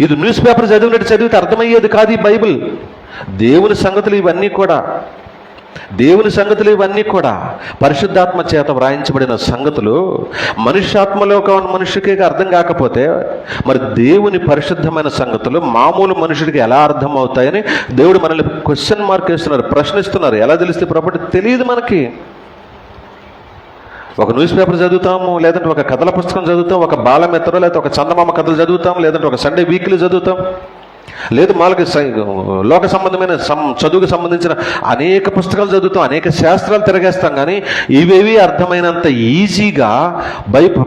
ఇది న్యూస్ పేపర్ చదివితే అర్థమయ్యేది కాదు ఈ బైబిల్. దేవుని సంగతులు ఇవన్నీ కూడా, దేవుని సంగతులు ఇవన్నీ కూడా పరిశుద్ధాత్మ చేత వ్రాయించబడిన సంగతులు. మనుష్యాత్మలో మనుషుడికి అర్థం కాకపోతే మరి దేవుని పరిశుద్ధమైన సంగతులు మామూలు మనుషుడికి ఎలా అర్థం అవుతాయని దేవుడు మనల్ని క్వశ్చన్ మార్క్ వేస్తున్నారు, ప్రశ్నిస్తున్నారు. ఎలా తెలిస్తే ప్రాపర్టీ తెలియదు మనకి. ఒక న్యూస్ పేపర్ చదువుతాము, లేదంటే ఒక కథల పుస్తకం చదువుతాం, ఒక బాలమిత్ర లేకపోతే ఒక చందమామ కథలు చదువుతాం, లేదంటే ఒక సండే వీక్లీ చదువుతాం, లేదు మాలకు లోక సంబంధమైన చదువుకు సంబంధించిన అనేక పుస్తకాలు చదువుతాం, అనేక శాస్త్రాలు తిరగేస్తాం. కానీ ఇవేవి అర్థమైనంత ఈజీగా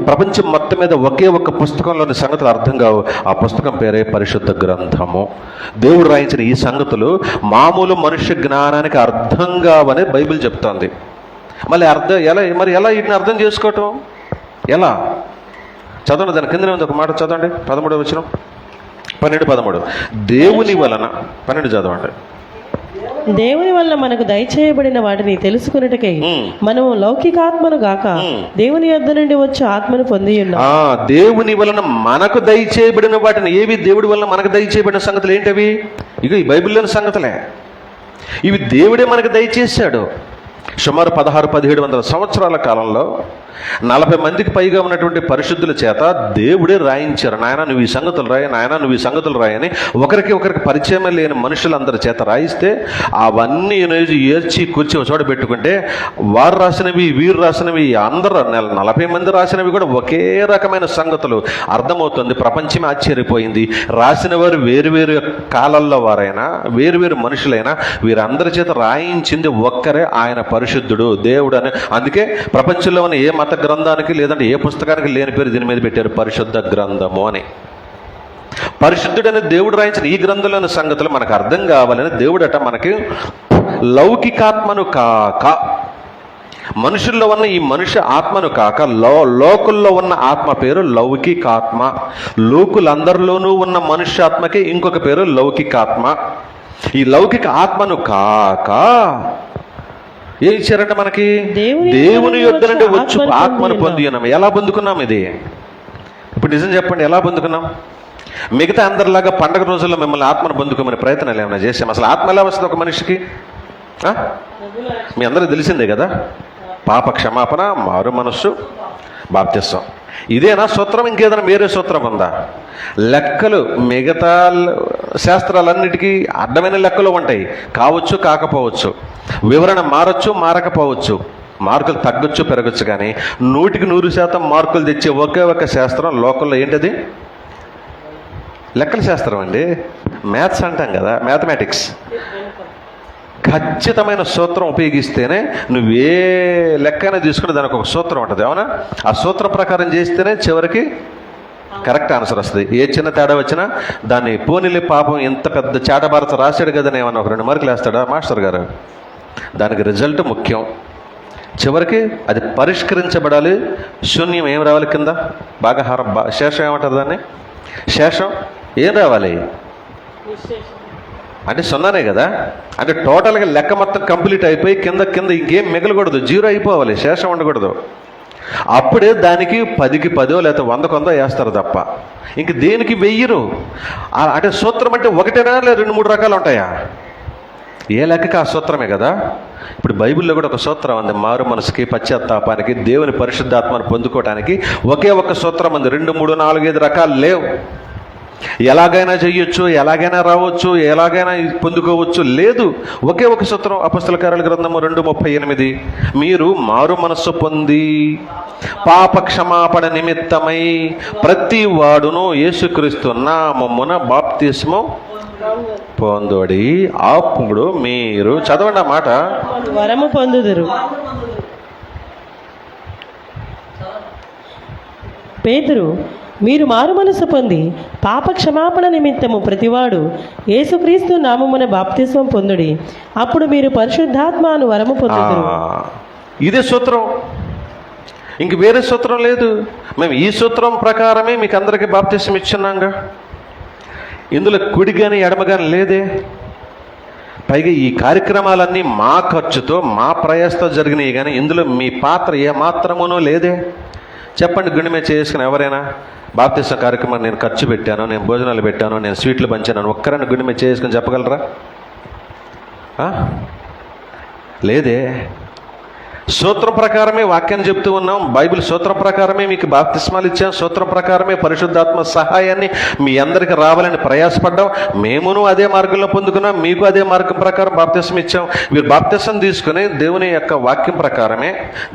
ప్రపంచం మొత్తం మీద ఒకే ఒక్క పుస్తకంలోని సంగతులు అర్థం కావు. ఆ పుస్తకం పేరే పరిశుద్ధ గ్రంథము. దేవుడు రాయించిన ఈ సంగతులు మామూలు మనుష్య జ్ఞానానికి అర్థం కావని బైబిల్ చెప్తోంది. మళ్ళీ ఎలా వీటిని అర్థం చేసుకోవటం ఎలా? చదవండి, దాని కింద ఉంది ఒక మాట చదవండి, 13వ వచనం, 12-13. దేవుని వలన 12 చదవండి. దేవుని వల్ల మనకు దయచేయబడిన వాటిని తెలుసుకున్నట్టుకై మనము లౌకికాత్మను గాక దేవుని యొద్ద నుండి వచ్చే ఆత్మను పొంది ఉన్నాం. దేవుని వలన మనకు దయచేయబడిన వాటిని, ఏవి దేవుడి వలన మనకు దయచేయబడిన సంగతులు ఏంటవి? ఇక ఈ బైబిల్లోని సంగతులే ఇవి. దేవుడే మనకు దయచేశాడు. సుమారు 1600-1700 సంవత్సరాల కాలంలో 40 మందికి పైగా ఉన్నటువంటి పరిశుద్ధుల చేత దేవుడే రాయించారు. నాయన నువ్వు ఈ సంగతులు రాయి, నాయన నువ్వు ఈ సంగతులు రాయని ఒకరికి పరిచయం లేని మనుషులందరి చేత రాయిస్తే అవన్నీ ఏర్చి కూర్చి చోట పెట్టుకుంటే వారు రాసినవి, వీరు రాసినవి, అందరూ 40 మంది రాసినవి కూడా ఒకే రకమైన సంగతులు అర్థమవుతుంది. ప్రపంచమే ఆశ్చర్యపోయింది. రాసిన వారు వేరువేరు కాలాల్లో వారైనా, వేరువేరు మనుషులైనా, వీరందరి చేత రాయించింది ఒక్కరే, ఆయన పరిశుద్ధుడు దేవుడు అని. అందుకే ప్రపంచంలో ఉన్న ఏ మత గ్రంథానికి లేదంటే ఏ పుస్తకానికి లేని పేరు దీని మీద పెట్టారు, పరిశుద్ధ గ్రంథము అని. పరిశుద్ధుడని దేవుడు రాయించిన ఈ గ్రంథంలోని సంగతులు మనకు అర్థం కావాలని దేవుడట మనకి లౌకికాత్మను కాక, మనుషుల్లో ఉన్న ఈ మనుష్య ఆత్మను కాక లోకుల్లో ఉన్న ఆత్మ పేరు లౌకికాత్మ. లోకులందరిలోనూ ఉన్న మనుష్యాత్మకి ఇంకొక పేరు లౌకికాత్మ. ఈ లౌకిక ఆత్మను కాక ఏం ఇచ్చారంటే మనకి దేవుని యొద్ద నుండి వచ్చు ఆత్మను పొంది ఉన్నాం. ఎలా పొందుకున్నాం ఇది? ఇప్పుడు నిజం చెప్పండి, ఎలా పొందుకున్నాం? మిగతా అందరిలాగా పండగ రోజుల్లో మిమ్మల్ని ఆత్మను పొందుకోమని ప్రయత్నాలు ఏమైనా చేసాం? అసలు ఆత్మ ఎలా వస్తుంది ఒక మనిషికి? మీ అందరికీ తెలిసిందే కదా, పాప క్షమాపణ, మారు మనస్సు, బాప్తిస్వం. ఇదేనా సూత్రం? ఇంకేదైనా వేరే సూత్రం ఉందా? లెక్కలు మిగతా శాస్త్రాలన్నిటికీ అడ్డమైన లెక్కలు ఉంటాయి, కావచ్చు కాకపోవచ్చు, వివరణ మారచ్చు మారకపోవచ్చు, మార్కులు తగ్గొచ్చు పెరగచ్చు. కానీ 100% మార్కులు తెచ్చే ఒకే ఒక శాస్త్రం లోకంలో ఏంటది? లెక్కల శాస్త్రం అండి. మ్యాథ్స్ అంటాం కదా, మ్యాథమెటిక్స్. ఖచ్చితమైన సూత్రం ఉపయోగిస్తేనే నువ్వే లెక్కనే తీసుకుని దానికి ఒక సూత్రం ఉంటుంది, అవునా? ఆ సూత్రం ప్రకారం చేస్తేనే చివరికి కరెక్ట్ ఆన్సర్ వస్తుంది. ఏ చిన్న తేడా వచ్చినా దాన్ని పోనీలే పాపం ఇంత పెద్ద చాటభారత రాశాడు కదా ఏమన్నా ఒక 2 మార్కులు వేస్తాడా మాస్టర్ గారు? దానికి రిజల్ట్ ముఖ్యం. చివరికి అది పరిష్కరించబడాలి. శూన్యం ఏం రావాలి కింద? బాగా శేషం ఏమంటారు దాన్ని? శేషం ఏం రావాలి అంటే 0నే కదా. అంటే టోటల్గా లెక్క మొత్తం కంప్లీట్ అయిపోయి కింద ఇంకేం మిగలకూడదు, 0 అయిపోవాలి, శేషం ఉండకూడదు. అప్పుడే దానికి 10కి 10 లేకపోతే 100కి 100 వేస్తారు తప్ప ఇంక దేనికి వెయ్యరు. అంటే సూత్రం అంటే ఒకటేనా లేదా 2-3 రకాలు ఉంటాయా? ఏ లెక్కకి ఆ సూత్రమే కదా. ఇప్పుడు బైబిల్లో కూడా ఒక సూత్రం ఉంది, మారు మనసుకి, పశ్చాత్తాపానికి, దేవుని పరిశుద్ధాత్మను పొందుకోవడానికి ఒకే ఒక సూత్రం ఉంది. 2, 3, 4, 5 రకాలు లేవు. ఎలాగైనా చెయ్యొచ్చు, ఎలాగైనా రావచ్చు, ఎలాగైనా పొందుకోవచ్చు, లేదు. ఒకే ఒక సూత్రం. అపొస్తలుల కార్యాల గ్రంథము 2:38, మీరు మారు మనస్సు పొంది పాప క్షమాపణ నిమిత్తమై ప్రతి వాడును యేసుక్రీస్తు నామమున బాప్తిస్మం పొందుడి, అప్పుడు మీరు, చదవండి ఆ మాట, వరము పొందుదురు. పేతురు, మీరు మారు మనసు పొంది పాప క్షమాపణ నిమిత్తము ప్రతివాడు యేసుక్రీస్తు నామమున బాప్తిస్మం పొందుడి, అప్పుడు మీరు పరిశుద్ధాత్మను వరము పొందుదురు. ఇదే సూత్రం, ఇంక వేరే సూత్రం లేదు. మేము ఈ సూత్రం ప్రకారమే మీకు అందరికీ బాప్తిస్మం ఇచ్చున్నాంగా. ఇందులో కుడి కానీ ఎడమ కానీ లేదే. పైగా ఈ కార్యక్రమాలన్నీ మా ఖర్చుతో, మా ప్రయాసతో జరిగినాయి, కానీ ఇందులో మీ పాత్ర ఏమాత్రమునూ లేదే. చెప్పండి, గుండె మీద చేసుకుని ఎవరైనా బాప్తిస్మం కార్యక్రమాన్ని నేను ఖర్చు పెట్టాను, నేను భోజనాలు పెట్టాను, నేను స్వీట్లు పంచాను, ఒక్కరైనా గుండె మీద చేసుకుని చెప్పగలరా? లేదే. సూత్రం ప్రకారమే వాక్యాన్ని చెప్తూ ఉన్నాం. బైబిల్ సూత్రం ప్రకారమే మీకు బాప్తిస్మాలు ఇచ్చాం. సూత్రం ప్రకారమే పరిశుద్ధాత్మ సహాయాన్ని మీ అందరికి రావాలని ప్రయాసపడ్డాం. మేమును అదే మార్గంలో పొందుకున్నాం, మీకు అదే మార్గం ప్రకారం బాప్తిస్మం ఇచ్చాం. మీరు బాప్తిస్మం తీసుకుని దేవుని యొక్క వాక్యం ప్రకారమే,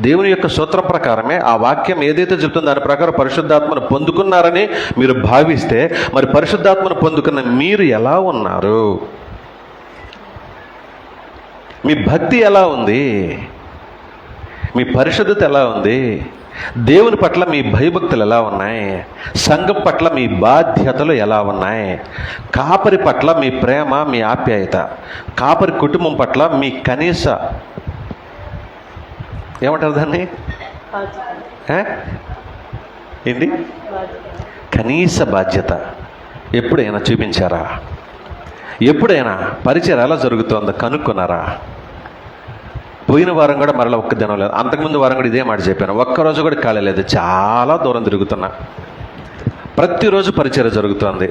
దేవుని యొక్క సూత్రం ప్రకారమే, ఆ వాక్యం ఏదైతే చెప్తుందో దాని ప్రకారం పరిశుద్ధాత్మను పొందుకున్నారని మీరు భావిస్తే, మరి పరిశుద్ధాత్మను పొందుకున్న మీరు ఎలా ఉన్నారు? మీ భక్తి ఎలా ఉంది? మీ పరిశుద్ధత ఎలా ఉంది? దేవుని పట్ల మీ భయభక్తులు ఎలా ఉన్నాయి? సంఘం పట్ల మీ బాధ్యతలు ఎలా ఉన్నాయి? కాపరి పట్ల మీ ప్రేమ, మీ ఆప్యాయత, కాపరి కుటుంబం పట్ల మీ కనీస, ఏమంటారు దాన్ని, ఏంటి, కనీస బాధ్యత ఎప్పుడైనా చూపించారా? ఎప్పుడైనా పరిచయం ఎలా జరుగుతుందో కనుక్కున్నారా? పోయిన వారం కూడా మరలా ఒక్క దినం లేదు, అంతకుముందు వారం కూడా ఇదే మాట చెప్పాను. ఒక్కరోజు కూడా ఖాళీ లేదు, చాలా దూరం తిరుగుతున్నా. ప్రతిరోజు పరిచర్య జరుగుతుంది.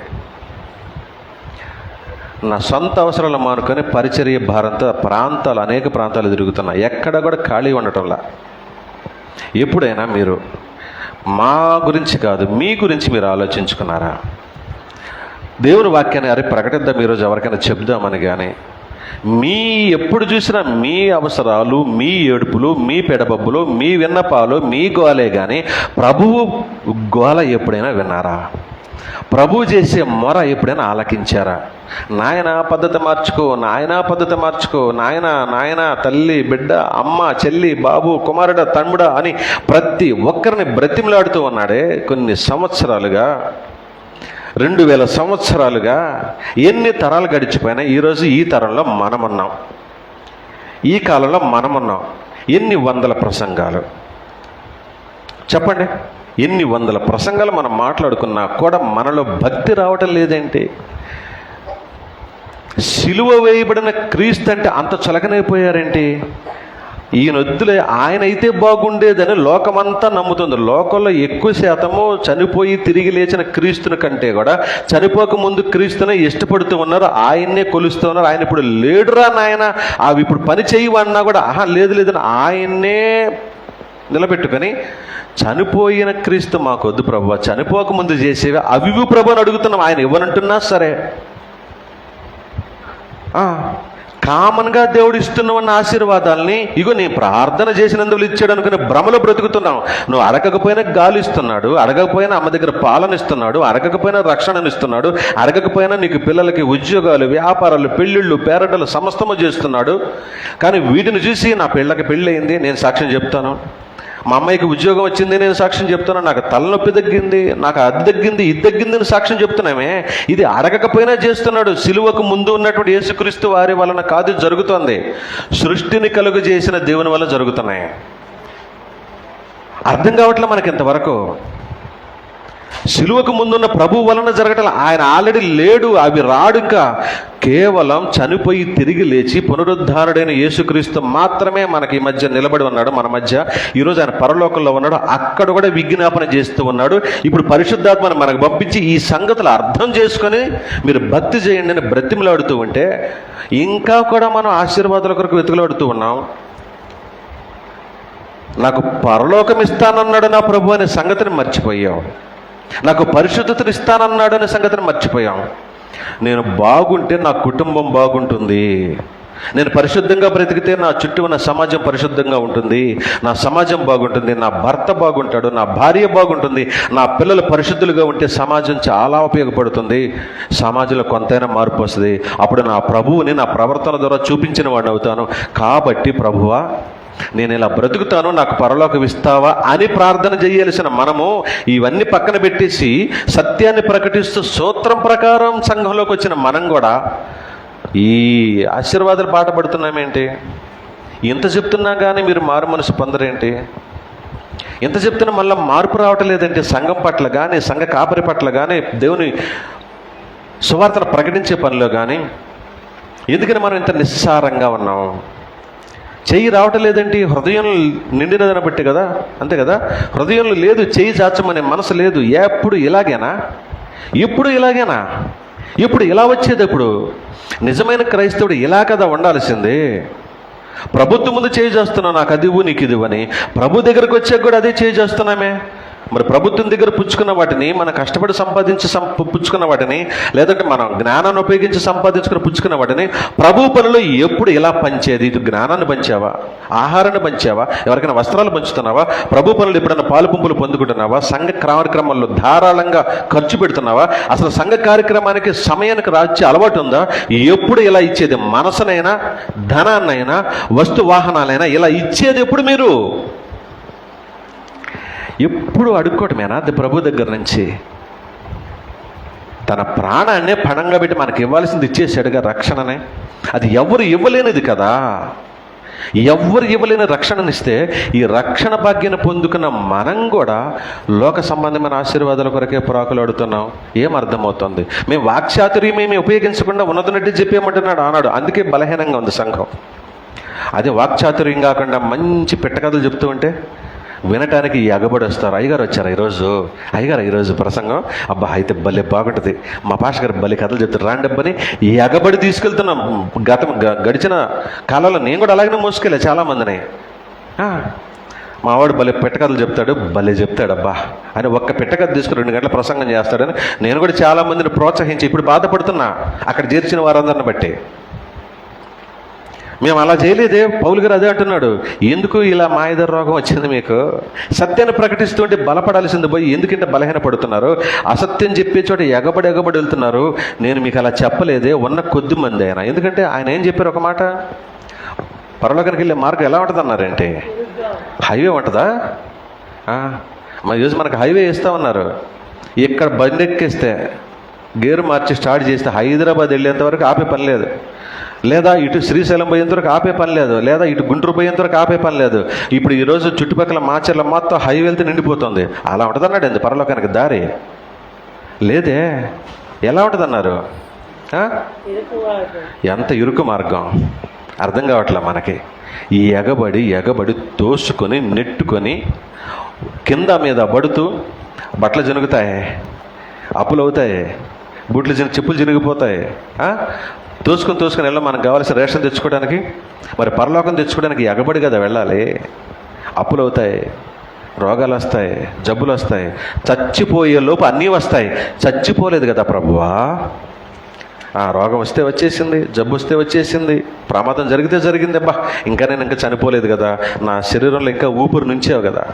నా సొంత అవసరాలు మానుకొని పరిచర్య భారంతో అనేక ప్రాంతాలు తిరుగుతున్నా. ఎక్కడ కూడా ఖాళీ ఉండటంలా. ఎప్పుడైనా మీరు మా గురించి కాదు, మీ గురించి మీరు ఆలోచించుకున్నారా? దేవుని వాక్యాన్ని ప్రకటిద్దాం, ఈరోజు ఎవరికైనా చెప్దామని, కానీ ఎప్పుడు చూసినా మీ అవసరాలు, మీ ఏడుపులు, మీ పెడబబ్బులు, మీ విన్నపాలు, మీ గోలే, కానీ ప్రభువు గోల ఎప్పుడైనా విన్నారా? ప్రభువు చేసే మొర ఎప్పుడైనా ఆలకించారా? నాయన పద్ధతి మార్చుకో, నాయన పద్ధతి మార్చుకో, నాయన తల్లి, బిడ్డ, అమ్మ, చెల్లి, బాబు, కుమారుడ, తమ్ముడ అని ప్రతి ఒక్కరిని బ్రతిమలాడుతూ ఉన్నాడే కొన్ని సంవత్సరాలుగా. 2000 సంవత్సరాలుగా ఎన్ని తరాలు గడిచిపోయినా ఈరోజు ఈ తరంలో మనమున్నాం, ఈ కాలంలో మనమున్నాం. ఎన్ని వందల ప్రసంగాలు చెప్పండి, ఎన్ని వందల ప్రసంగాలు మనం మాట్లాడుకున్నా కూడా మనలో భక్తి రావటం లేదేంటి? సిలువ వేయబడిన క్రీస్తు అంటే అంత చులకనైపోయారేంటి? ఈయనొద్దులే, ఆయన అయితే బాగుండేదని లోకమంతా నమ్ముతుంది. లోకంలో ఎక్కువ శాతము చనిపోయి తిరిగి లేచిన క్రీస్తుని కంటే కూడా చనిపోక ముందు క్రీస్తునే ఇష్టపడుతూ ఉన్నారు, ఆయన్నే కొలుస్తూ ఉన్నారు. ఆయన ఇప్పుడు లేడురా నాయన, అవి ఇప్పుడు పని చేయవన్నా కూడా లేదని ఆయన్నే నిలబెట్టుకొని, చనిపోయిన క్రీస్తు మాకొద్దు ప్రభు, చనిపోక ముందు చేసేవి అవి ప్రభు అని అడుగుతున్నాం. ఆయన ఇవ్వనంటున్నా సరే, కామన్గా దేవుడు ఇస్తున్న ఆశీర్వాదాలని ఇగో నీ ప్రార్థన చేసినందుకు ఇచ్చాడు అనుకుని భ్రమలో బ్రతుకుతున్నావు. నువ్వు అడగకపోయినా గాలి ఇస్తున్నాడు, అడగకపోయినా అమ్మ దగ్గర పాలన ఇస్తున్నాడు, అడగకపోయినా రక్షణను ఇస్తున్నాడు, అడగకపోయినా నీకు పిల్లలకి ఉద్యోగాలు, వ్యాపారాలు, పెళ్ళిళ్ళు, పేరటలు సమస్తము చేస్తున్నాడు. కానీ వీటిని చూసి నా పిల్లకి పెళ్ళి అయింది, నేను సాక్ష్యం చెప్తాను. మా అమ్మాయికి ఉద్యోగం వచ్చింది, నేను సాక్ష్యం చెప్తున్నాను. నాకు తలనొప్పి తగ్గింది, నాకు అది తగ్గింది, ఇది తగ్గిందని సాక్ష్యం చెప్తున్నామే. ఇది అడగకపోయినా చేస్తున్నాడు. సిలువకు ముందు ఉన్నటువంటి యేసుక్రీస్తు వారి వలన కాదు జరుగుతుంది, సృష్టిని కలుగు చేసిన దేవుని వల్ల జరుగుతున్నాయి. అర్థం కావట్లే మనకి ఇంతవరకు. సిలువకు ముందున్న ప్రభు వలన జరగటం, ఆయన ఆల్రెడీ లేడు, అవి రాడు. ఇంకా కేవలం చనిపోయి తిరిగి లేచి పునరుద్ధారుడైన యేసుక్రీస్తు మాత్రమే మనకి ఈ మధ్య నిలబడి ఉన్నాడు, మన మధ్య. ఈరోజు ఆయన పరలోకంలో ఉన్నాడు, అక్కడ కూడా విజ్ఞాపన చేస్తూ ఉన్నాడు. ఇప్పుడు పరిశుద్ధాత్మను మనకు పంపించి ఈ సంగతులు అర్థం చేసుకొని మీరు భక్తి చేయండి అని బ్రతిమలాడుతూ ఉంటే ఇంకా కూడా మనం ఆశీర్వాదాల కొరకు వెతుకులాడుతూ ఉన్నాం. నాకు పరలోకం ఇస్తానన్నాడు నా ప్రభు అనే సంగతిని మర్చిపోయాం. నాకు పరిశుద్ధతను ఇస్తానన్నాడు అనే సంగతిని మర్చిపోయాం. నేను బాగుంటే నా కుటుంబం బాగుంటుంది, నేను పరిశుద్ధంగా బ్రతికితే నా చుట్టూ ఉన్న సమాజం పరిశుద్ధంగా ఉంటుంది, నా సమాజం బాగుంటుంది, నా భర్త బాగుంటాడు, నా భార్య బాగుంటుంది, నా పిల్లలు పరిశుద్ధులుగా ఉంటే సమాజం చాలా ఉపయోగపడుతుంది, సమాజంలో కొంతైనా మార్పు వస్తుంది. అప్పుడు నా ప్రభువుని నా ప్రవర్తన ద్వారా చూపించిన వాడిని అవుతాను. కాబట్టి ప్రభువా, నేను ఇలా బ్రతుకుతాను, నాకు పరలోకం ఇస్తావా అని ప్రార్థన చేయాల్సిన మనము ఇవన్నీ పక్కన పెట్టేసి సత్యాన్ని ప్రకటిస్తూ సూత్రం ప్రకారం సంఘంలోకి వచ్చిన మనం కూడా ఈ ఆశీర్వాదాలు పాట పడుతున్నామేంటి? ఎంత చెప్తున్నా కానీ మీరు మారు మనసు పొందరేంటి? ఎంత చెప్తున్నా మళ్ళీ మార్పు రావటం లేదంటే సంఘం పట్ల కానీ, సంఘ కాపరి పట్ల కానీ, దేవుని సువార్తను ప్రకటించే పనిలో కానీ ఎందుకని మనం ఇంత నిస్సారంగా ఉన్నాం? చెయ్యి రావటం లేదంటే హృదయం నిండినదని బట్టి కదా, అంతే కదా. హృదయంలో లేదు, చెయ్యి చాచమనే మనసు లేదు. ఎప్పుడు ఇలాగేనా? ఎప్పుడు ఇలాగేనా? ఇప్పుడు ఇలా వచ్చేటప్పుడు నిజమైన క్రైస్తవుడు ఇలా కదా ఉండాల్సిందే. ప్రభుత్వం ముందు చేయి చేస్తున్నావు, నాకు అది ఇవ్వు, నీకు ఇది ఇవ్వని. ప్రభు దగ్గరకు వచ్చాక కూడా అదే చేయి చేస్తున్నామే. మరి ప్రభుత్వం దగ్గర పుచ్చుకున్న వాటిని, మనం కష్టపడి సంపాదించి పుచ్చుకున్న వాటిని, లేదంటే మనం జ్ఞానాన్ని ఉపయోగించి సంపాదించుకుని పుచ్చుకున్న వాటిని ప్రభు పనులు ఎప్పుడు ఇలా పంచేది? ఇది జ్ఞానాన్ని పంచావా? ఆహారాన్ని పంచావా? ఎవరికైనా వస్త్రాలు పంచుతున్నావా? ప్రభు పనులు ఎప్పుడైనా పాలు పంపులు పొందుకుంటున్నావా? సంఘ కార్యక్రమాల్లో ధారాళంగా ఖర్చు పెడుతున్నావా? అసలు సంఘ కార్యక్రమానికి సమయానికి రాచి అలవాటు ఉందా? ఎప్పుడు ఇలా ఇచ్చేది? మనసునైనా, ధనాన్నైనా, వస్తు వాహనాలైనా ఇలా ఇచ్చేది ఎప్పుడు? మీరు ఎప్పుడు అడుక్కోవటమేనా అది ప్రభు దగ్గర నుంచి? తన ప్రాణాన్నే పణంగా పెట్టి మనకి ఇవ్వాల్సింది ఇచ్చేసాడుగా, రక్షణనే. అది ఎవరు ఇవ్వలేనిది కదా. ఎవరు ఇవ్వలేని రక్షణనిస్తే ఈ రక్షణ భాగ్యాన్ని పొందుకున్న మనం కూడా లోక సంబంధమైన ఆశీర్వాదాల కొరకే పురాకులాడుతున్నాం. ఏం అర్థమవుతుంది? మేము వాక్చాతుర్యం ఏమి ఉపయోగించకుండా ఉన్నదన్నట్టు చెప్పేయమంటున్నాడు ఆనాడు. అందుకే బలహీనంగా ఉంది సంఘం. అదే వాక్చాతుర్యం కాకుండా మంచి పెట్టకథలు చెప్తూ ఉంటే వినటానికి ఎగబడి వస్తారు. అయ్యగారు వచ్చారు ఈరోజు, అయ్యగారు ఈరోజు ప్రసంగం, అబ్బా అయితే భలే బాగుంటుంది, మా పాస్టర్ గారు భలే కథలు చెప్తారు, రాండి అబ్బని ఎగబడి తీసుకెళ్తున్నాం. గడిచిన కాలంలో నేను కూడా అలాగనే మోసుకెళ్ళా చాలామందిని. మావాడు భలే పెట్టకథలు చెప్తాడు, భలే చెప్తాడు అబ్బా అని ఒక్క పెట్టకథ తీసుకుని 2 గంటల ప్రసంగం చేస్తాడని నేను కూడా చాలామందిని ప్రోత్సహించి ఇప్పుడు బాధపడుతున్నా అక్కడ చేర్చిన వారందరిని బట్టి. మేము అలా చేయలేదే. పౌలు గారు అదే అంటున్నాడు, ఎందుకు ఇలా మాయదర రోగం వచ్చింది మీకు? సత్యాన్ని ప్రకటిస్తుంటే బలపడాల్సింది పోయి ఎందుకంటే బలహీన పడుతున్నారు? అసత్యం చెప్పే చోట ఎగబడి వెళ్తున్నారు. నేను మీకు అలా చెప్పలేదే, ఉన్న కొద్ది మంది ఆయన. ఎందుకంటే ఆయన ఏం చెప్పారు ఒక మాట, పరలోకానికి వెళ్ళే మార్గం ఎలా ఉంటుంది అన్నారంటే హైవే ఉంటుందా? మరి ఈరోజు మనకు హైవే వేస్తూ ఉన్నారు. ఇక్కడ బండి ఎక్కేస్తే గేరు మార్చి స్టార్ట్ చేస్తే హైదరాబాద్ వెళ్ళేంత వరకు ఆపే పని లేదు, లేదా ఇటు శ్రీశైలం పోయేంతవరకు ఆపే పని లేదు, లేదా ఇటు గుంటూరు పోయేంతవరకు ఆపే పని లేదు. ఇప్పుడు ఈరోజు చుట్టుపక్కల మాచర్ల మొత్తం హైవేలతో నిండిపోతుంది. అలా ఉంటుంది అన్నాడు ఎందు పరలోకానికి దారి లేదే. ఎలా ఉంటుంది అన్నారు? ఎంత ఇరుకు మార్గం అర్థం కావట్లే మనకి. ఈ ఎగబడి తోసుకొని నెట్టుకొని కింద మీద పడుతూ బట్టలు జనుగుతాయి, అప్పులు అవుతాయి, చెప్పులు చినిగిపోతాయి. తోసుకొని వెళ్ళాం మనకు కావాల్సిన రేషన్ తెచ్చుకోవడానికి. మరి పరలోకం తెచ్చుకోవడానికి ఎగబడి కదా వెళ్ళాలి. అప్పులు అవుతాయి, రోగాలు వస్తాయి, జబ్బులు వస్తాయి, చచ్చిపోయే లోపు అన్నీ వస్తాయి. చచ్చిపోలేదు కదా ప్రభువా. రోగం వస్తే వచ్చేసింది, జబ్బు వస్తే వచ్చేసింది, ప్రమాదం జరిగితే జరిగింది. అబ్బా నేను ఇంకా చనిపోలేదు కదా, నా శరీరంలో ఇంకా ఊపిరి నుంచావు కదా,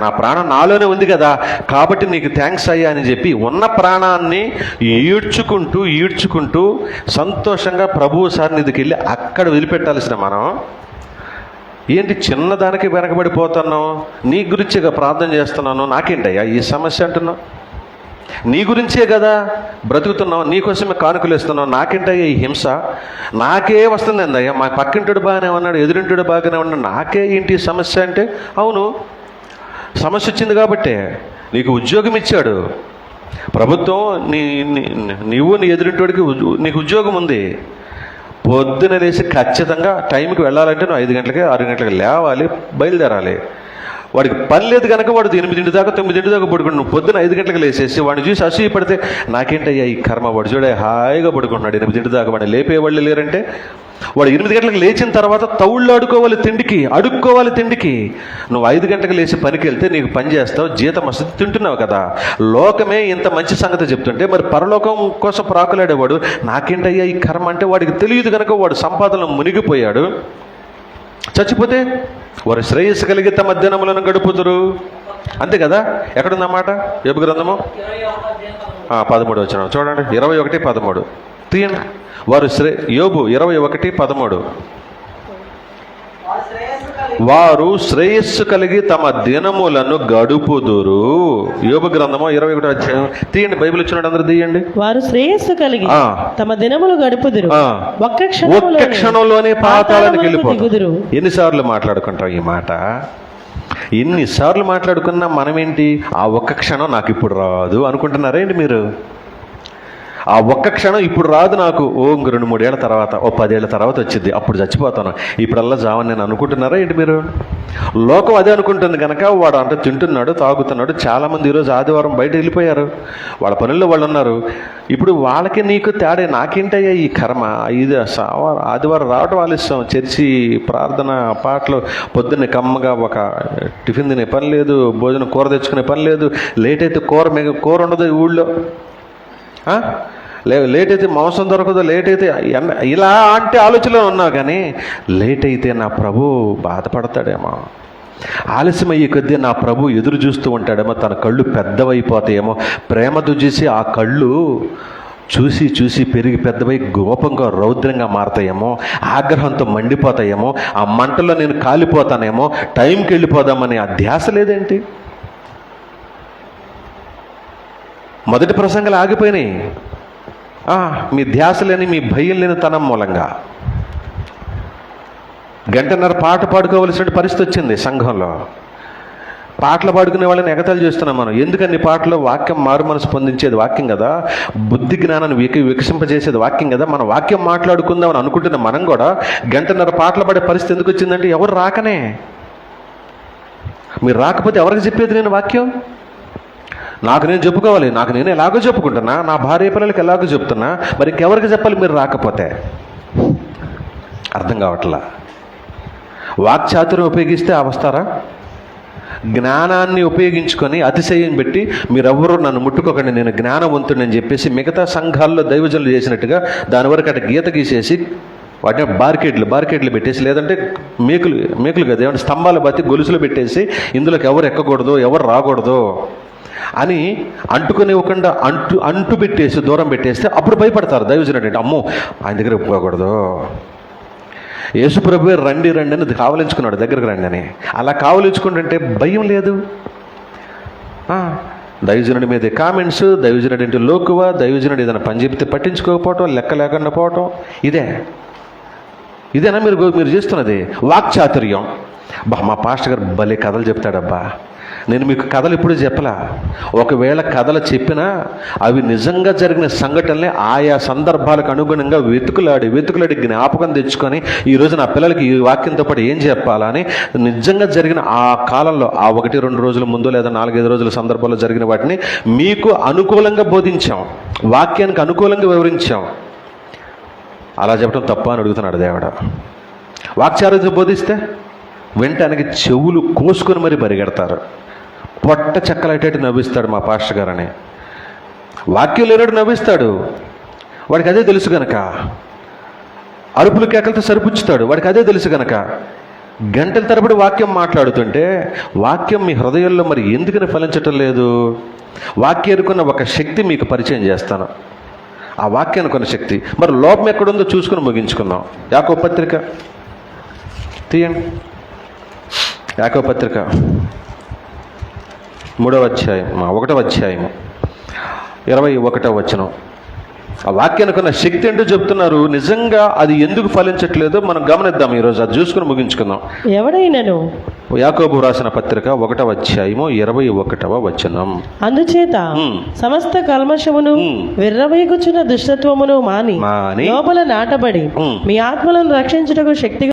నా ప్రాణం నాలోనే ఉంది కదా, కాబట్టి నీకు థ్యాంక్స్ అయ్యా అని చెప్పి ఉన్న ప్రాణాన్ని ఈడ్చుకుంటూ సంతోషంగా ప్రభువు సన్నిధికి వెళ్ళి అక్కడ వదిలిపెట్టాల్సిన మనం ఏంటి చిన్నదానికి వెనకబడిపోతున్నావు? నీ గురించేగా ప్రార్థన చేస్తున్నాను, నాకేంటయ్యా ఈ సమస్య అంటున్నావు? నీ గురించే కదా బ్రతుకుతున్నావు, నీకోసమే కానుకలు ఇస్తున్నావు, నాకేంటయ్యా ఈ హింస? నాకే వస్తుంది ఏందయ్యా? మా పక్కింటుడు బాగానే ఉన్నాడు, ఎదురింటుడు బాగానే ఉన్నాడు, నాకే ఏంటి సమస్య అంటే? అవును, సమస్య వచ్చింది కాబట్టి నీకు ఉద్యోగం ఇచ్చాడు ప్రభుత్వం. నీవు నీ ఎదురింటోడికి నీకు ఉద్యోగం ఉంది. పొద్దున లేచి ఖచ్చితంగా టైంకి వెళ్ళాలంటే నువ్వు 5 గంటలకి 6 గంటలకి లేవాలి, బయలుదేరాలి. వాడికి పని లేదు కనుక వాడు 8 దాకా 9 దాకా పడుకుంటు. నువ్వు పొద్దున 5 గంటలకు లేచేసి వాడిని చూసి అసూయ పడితే నాకేంటయ్యా ఈ కర్మ, వాడు చూడే హాయిగా పడుకుంటున్నాడు 8 దాకా, వాడిని లేపేవాళ్ళు లేరంటే. వాడు 8 గంటలకు లేచిన తర్వాత తౌళ్ళు అడుక్కోవాలి తిండికి. నువ్వు 5 గంటలకు లేచి పనికి వెళ్తే నీకు పని చేస్తావు, జీతం వస్తుంది, తింటున్నావు కదా. లోకమే ఇంత మంచి సంగతి చెప్తుంటే మరి పరలోకం కోసం ప్రాకులాడేవాడు నాకేంటయ్యా ఈ కర్మ అంటే వాడికి తెలియదు కనుక వాడు సంపాదనలో మునిగిపోయాడు. చచ్చిపోతే వారు శ్రేయస్సు కలిగి తమ దినములను గడుపుతురు. అంతే కదా. ఎక్కడుందన్నమాట? యోబు గ్రంథము 13 వచనం చూడండి, 21:13 తీయండి. యోబు 21:13 వారు శ్రేయస్సు కలిగి తమ దినములను గడుపుదురు. యోబు గ్రంథము 21 అధ్యాయం తీయండి. బైబిల్ ఇచ్చినట్టు అందరూ తీయండి. వారు శ్రేయస్సు కలిగి తమ దినములు గడుపుదురు, ఒక్క క్షణంలోనే పాతాళానికి వెళ్ళిపోదురు. ఎన్నిసార్లు మాట్లాడుకుంటాం ఈ మాట? ఎన్నిసార్లు మాట్లాడుకున్నా మనమేంటి, ఆ ఒక్క క్షణం నాకు ఇప్పుడు రాదు అనుకుంటున్నారేంటి మీరు? ఆ ఒక్క క్షణం ఇప్పుడు రాదు నాకు, 2-3 ఏళ్ల తర్వాత, 10 ఏళ్ల తర్వాత వచ్చింది, అప్పుడు చచ్చిపోతాను, ఇప్పుడల్లా జావని నేను అనుకుంటున్నారా ఏంటి మీరు? లోకం అదే అనుకుంటుంది కనుక వాడు అంటే తింటున్నాడు, తాగుతున్నాడు. చాలామంది ఈరోజు ఆదివారం బయట వెళ్ళిపోయారు, వాళ్ళ పనుల్లో వాళ్ళు ఉన్నారు. ఇప్పుడు వాళ్ళకి నీకు తేడా, నాకేంటయ్యా ఈ కర్మ? ఇది ఆదివారం రావటం ఆలస్యం, చర్చి ప్రార్థన పాటలు, పొద్దున్నే కమ్మగా ఒక టిఫిన్ తినే పని లేదు, భోజనం కూర తెచ్చుకునే పని లేదు, లేట్ అయితే కూర ఉండదు ఈ ఊళ్ళో, లేట్ అయితే మాంసం దొరకదు, లేట్ అయితే ఇలా అంటే ఆలోచనలో ఉన్నావు. కానీ లేట్ అయితే నా ప్రభు బాధపడతాడేమో, ఆలస్యమయ్యే కొద్దీ నా ప్రభు ఎదురు చూస్తూ ఉంటాడేమో, తన కళ్ళు పెద్దవైపోతాయేమో, ప్రేమతో చూసి ఆ కళ్ళు చూసి చూసి పెరిగి పెద్దవై గోపంగా రౌద్రంగా మారతాయేమో, ఆగ్రహంతో మండిపోతాయేమో, ఆ మంటల్లో నేను కాలిపోతానేమో, టైంకి వెళ్ళిపోదామని ఆ ధ్యాస లేదేంటి? మొదటి ప్రసంగాలు ఆగిపోయినాయి మీ ధ్యాస లేని, మీ భయం లేని తనం మూలంగా. 1.5 గంట పాట పాడుకోవలసిన పరిస్థితి వచ్చింది సంఘంలో. పాటలు పాడుకునే వాళ్ళని ఎగతాళి చేస్తున్నాం మనం. ఎందుకని పాటలు? వాక్యం మారు మనసు పొందించేది వాక్యం కదా, బుద్ధి జ్ఞానాన్ని వికసింపజేసేది వాక్యం కదా. మనం వాక్యం మాట్లాడుకుందామని అనుకుంటున్న మనం కూడా 1.5 గంట పాటలు పాడే పరిస్థితి ఎందుకు వచ్చిందంటే ఎవరు రాకనే. మీరు రాకపోతే ఎవరికి చెప్పేది నేను వాక్యం? నాకు నేను చెప్పుకోవాలి, నాకు నేను ఎలాగో చెప్పుకుంటున్నా, నా భార్య పిల్లలకి ఎలాగో చెప్తున్నా, మరి ఇంకెవరికి చెప్పాలి మీరు రాకపోతే? అర్థం కావట్లా. వాక్చాతుర్యం ఉపయోగిస్తే వస్తారా? జ్ఞానాన్ని ఉపయోగించుకొని అతిశయం పెట్టి మీరెవ్వరూ నన్ను ముట్టుకోకండి, నేను జ్ఞానవంతుడని చెప్పేసి మిగతా సంఘాల్లో దైవజనులు చేసినట్టుగా దాని వరకు అటు గీత గీసేసి వాటిని బార్కెట్లు పెట్టేసి, లేదంటే మేకులు కదా ఏమంటే స్తంభాలు బతి గొలుసులు పెట్టేసి ఇందులోకి ఎవరు ఎక్కకూడదు, ఎవరు రాకూడదు అని అంటుకునివ్వకుండా అంటు పెట్టేసి దూరం పెట్టేస్తే అప్పుడు భయపడతారు దైవజనుడు అంటే. అమ్మో ఆయన దగ్గర ఒప్పుకోకూడదు. యేసుప్రభువే రండి అని కావలించుకున్నాడు, దగ్గరకు రండి అని. అలా కావలించుకుంటుంటే భయం లేదు. దైవజనుడి మీద కామెంట్స్, దైవజనుడి అంటే లోకువ, దైవజనుడు ఏదైనా పని చెప్తే పట్టించుకోకపోవటం, లెక్క లేకుండా పోవటం, ఇదేనా మీరు చేస్తున్నది? వాక్చాతుర్యం. మా పాస్టర్ గారు భలే కథలు చెప్తాడబ్బా. నేను మీకు కథలు ఎప్పుడు చెప్పలా. ఒకవేళ కథలు చెప్పినా అవి నిజంగా జరిగిన సంఘటనలే ఆయా సందర్భాలకు అనుగుణంగా వెతుకులాడి జ్ఞాపకం తెచ్చుకొని ఈరోజు నా పిల్లలకి ఈ వాక్యంతో పాటు ఏం చెప్పాలా అని నిజంగా జరిగిన ఆ కాలంలో ఆ 1-2 రోజుల ముందు లేదా 4-5 రోజుల సందర్భంలో జరిగిన వాటిని మీకు అనుకూలంగా బోధించాం, వాక్యానికి అనుకూలంగా వివరించాం. అలా చెప్పడం తప్ప అని అడుగుతున్నాడు దేవుడు. వాక్చార్యత బోధిస్తే వెంటనే చెవులు కోసుకొని మరి పరిగెడతారు. పొట్ట చెక్కలైతే నవ్విస్తాడు మా పాస్టర్ గారని. వాక్యం లేనాడు నవ్విస్తాడు, వాడికి అదే తెలుసు గనక. అరుపులు కేకలతో సరిపుచ్చుతాడు, వాడికి అదే తెలుసు గనక. గంటల తరబడి వాక్యం మాట్లాడుతుంటే వాక్యం మీ హృదయంలో మరి ఎందుకని ఫలించటం లేదు? వాక్యం అనుకున్న ఒక శక్తి మీకు పరిచయం చేస్తాను. ఆ వాక్యం అనుకున్న శక్తి మరి లోపం ఎక్కడుందో చూసుకుని ముగించుకుందాం. యాకోబు పత్రిక తీయండి. యాకోబు పత్రిక 3వ అధ్యాయం 1వ అధ్యాయం 21వ వచనం. ఆ వాక్యానికి ఉన్న శక్తి ఏంటో చెప్తున్నారు. నిజంగా అది ఎందుకు ఫలించట్లేదో మనం గమనిద్దాం. ఈరోజు అది చూసుకుని ముగించుకుందాం. ఎవడైనను యాకోబు రాసిన పత్రిక 1వ అధ్యాయము 21వ వచనం. అందుచేత సమస్త కల్మషమును విర్రవీగుచున్న దుష్టత్వమును మాని మాని లోపల నాటబడి మీ ఆత్మలను రక్షించుటకు శక్తి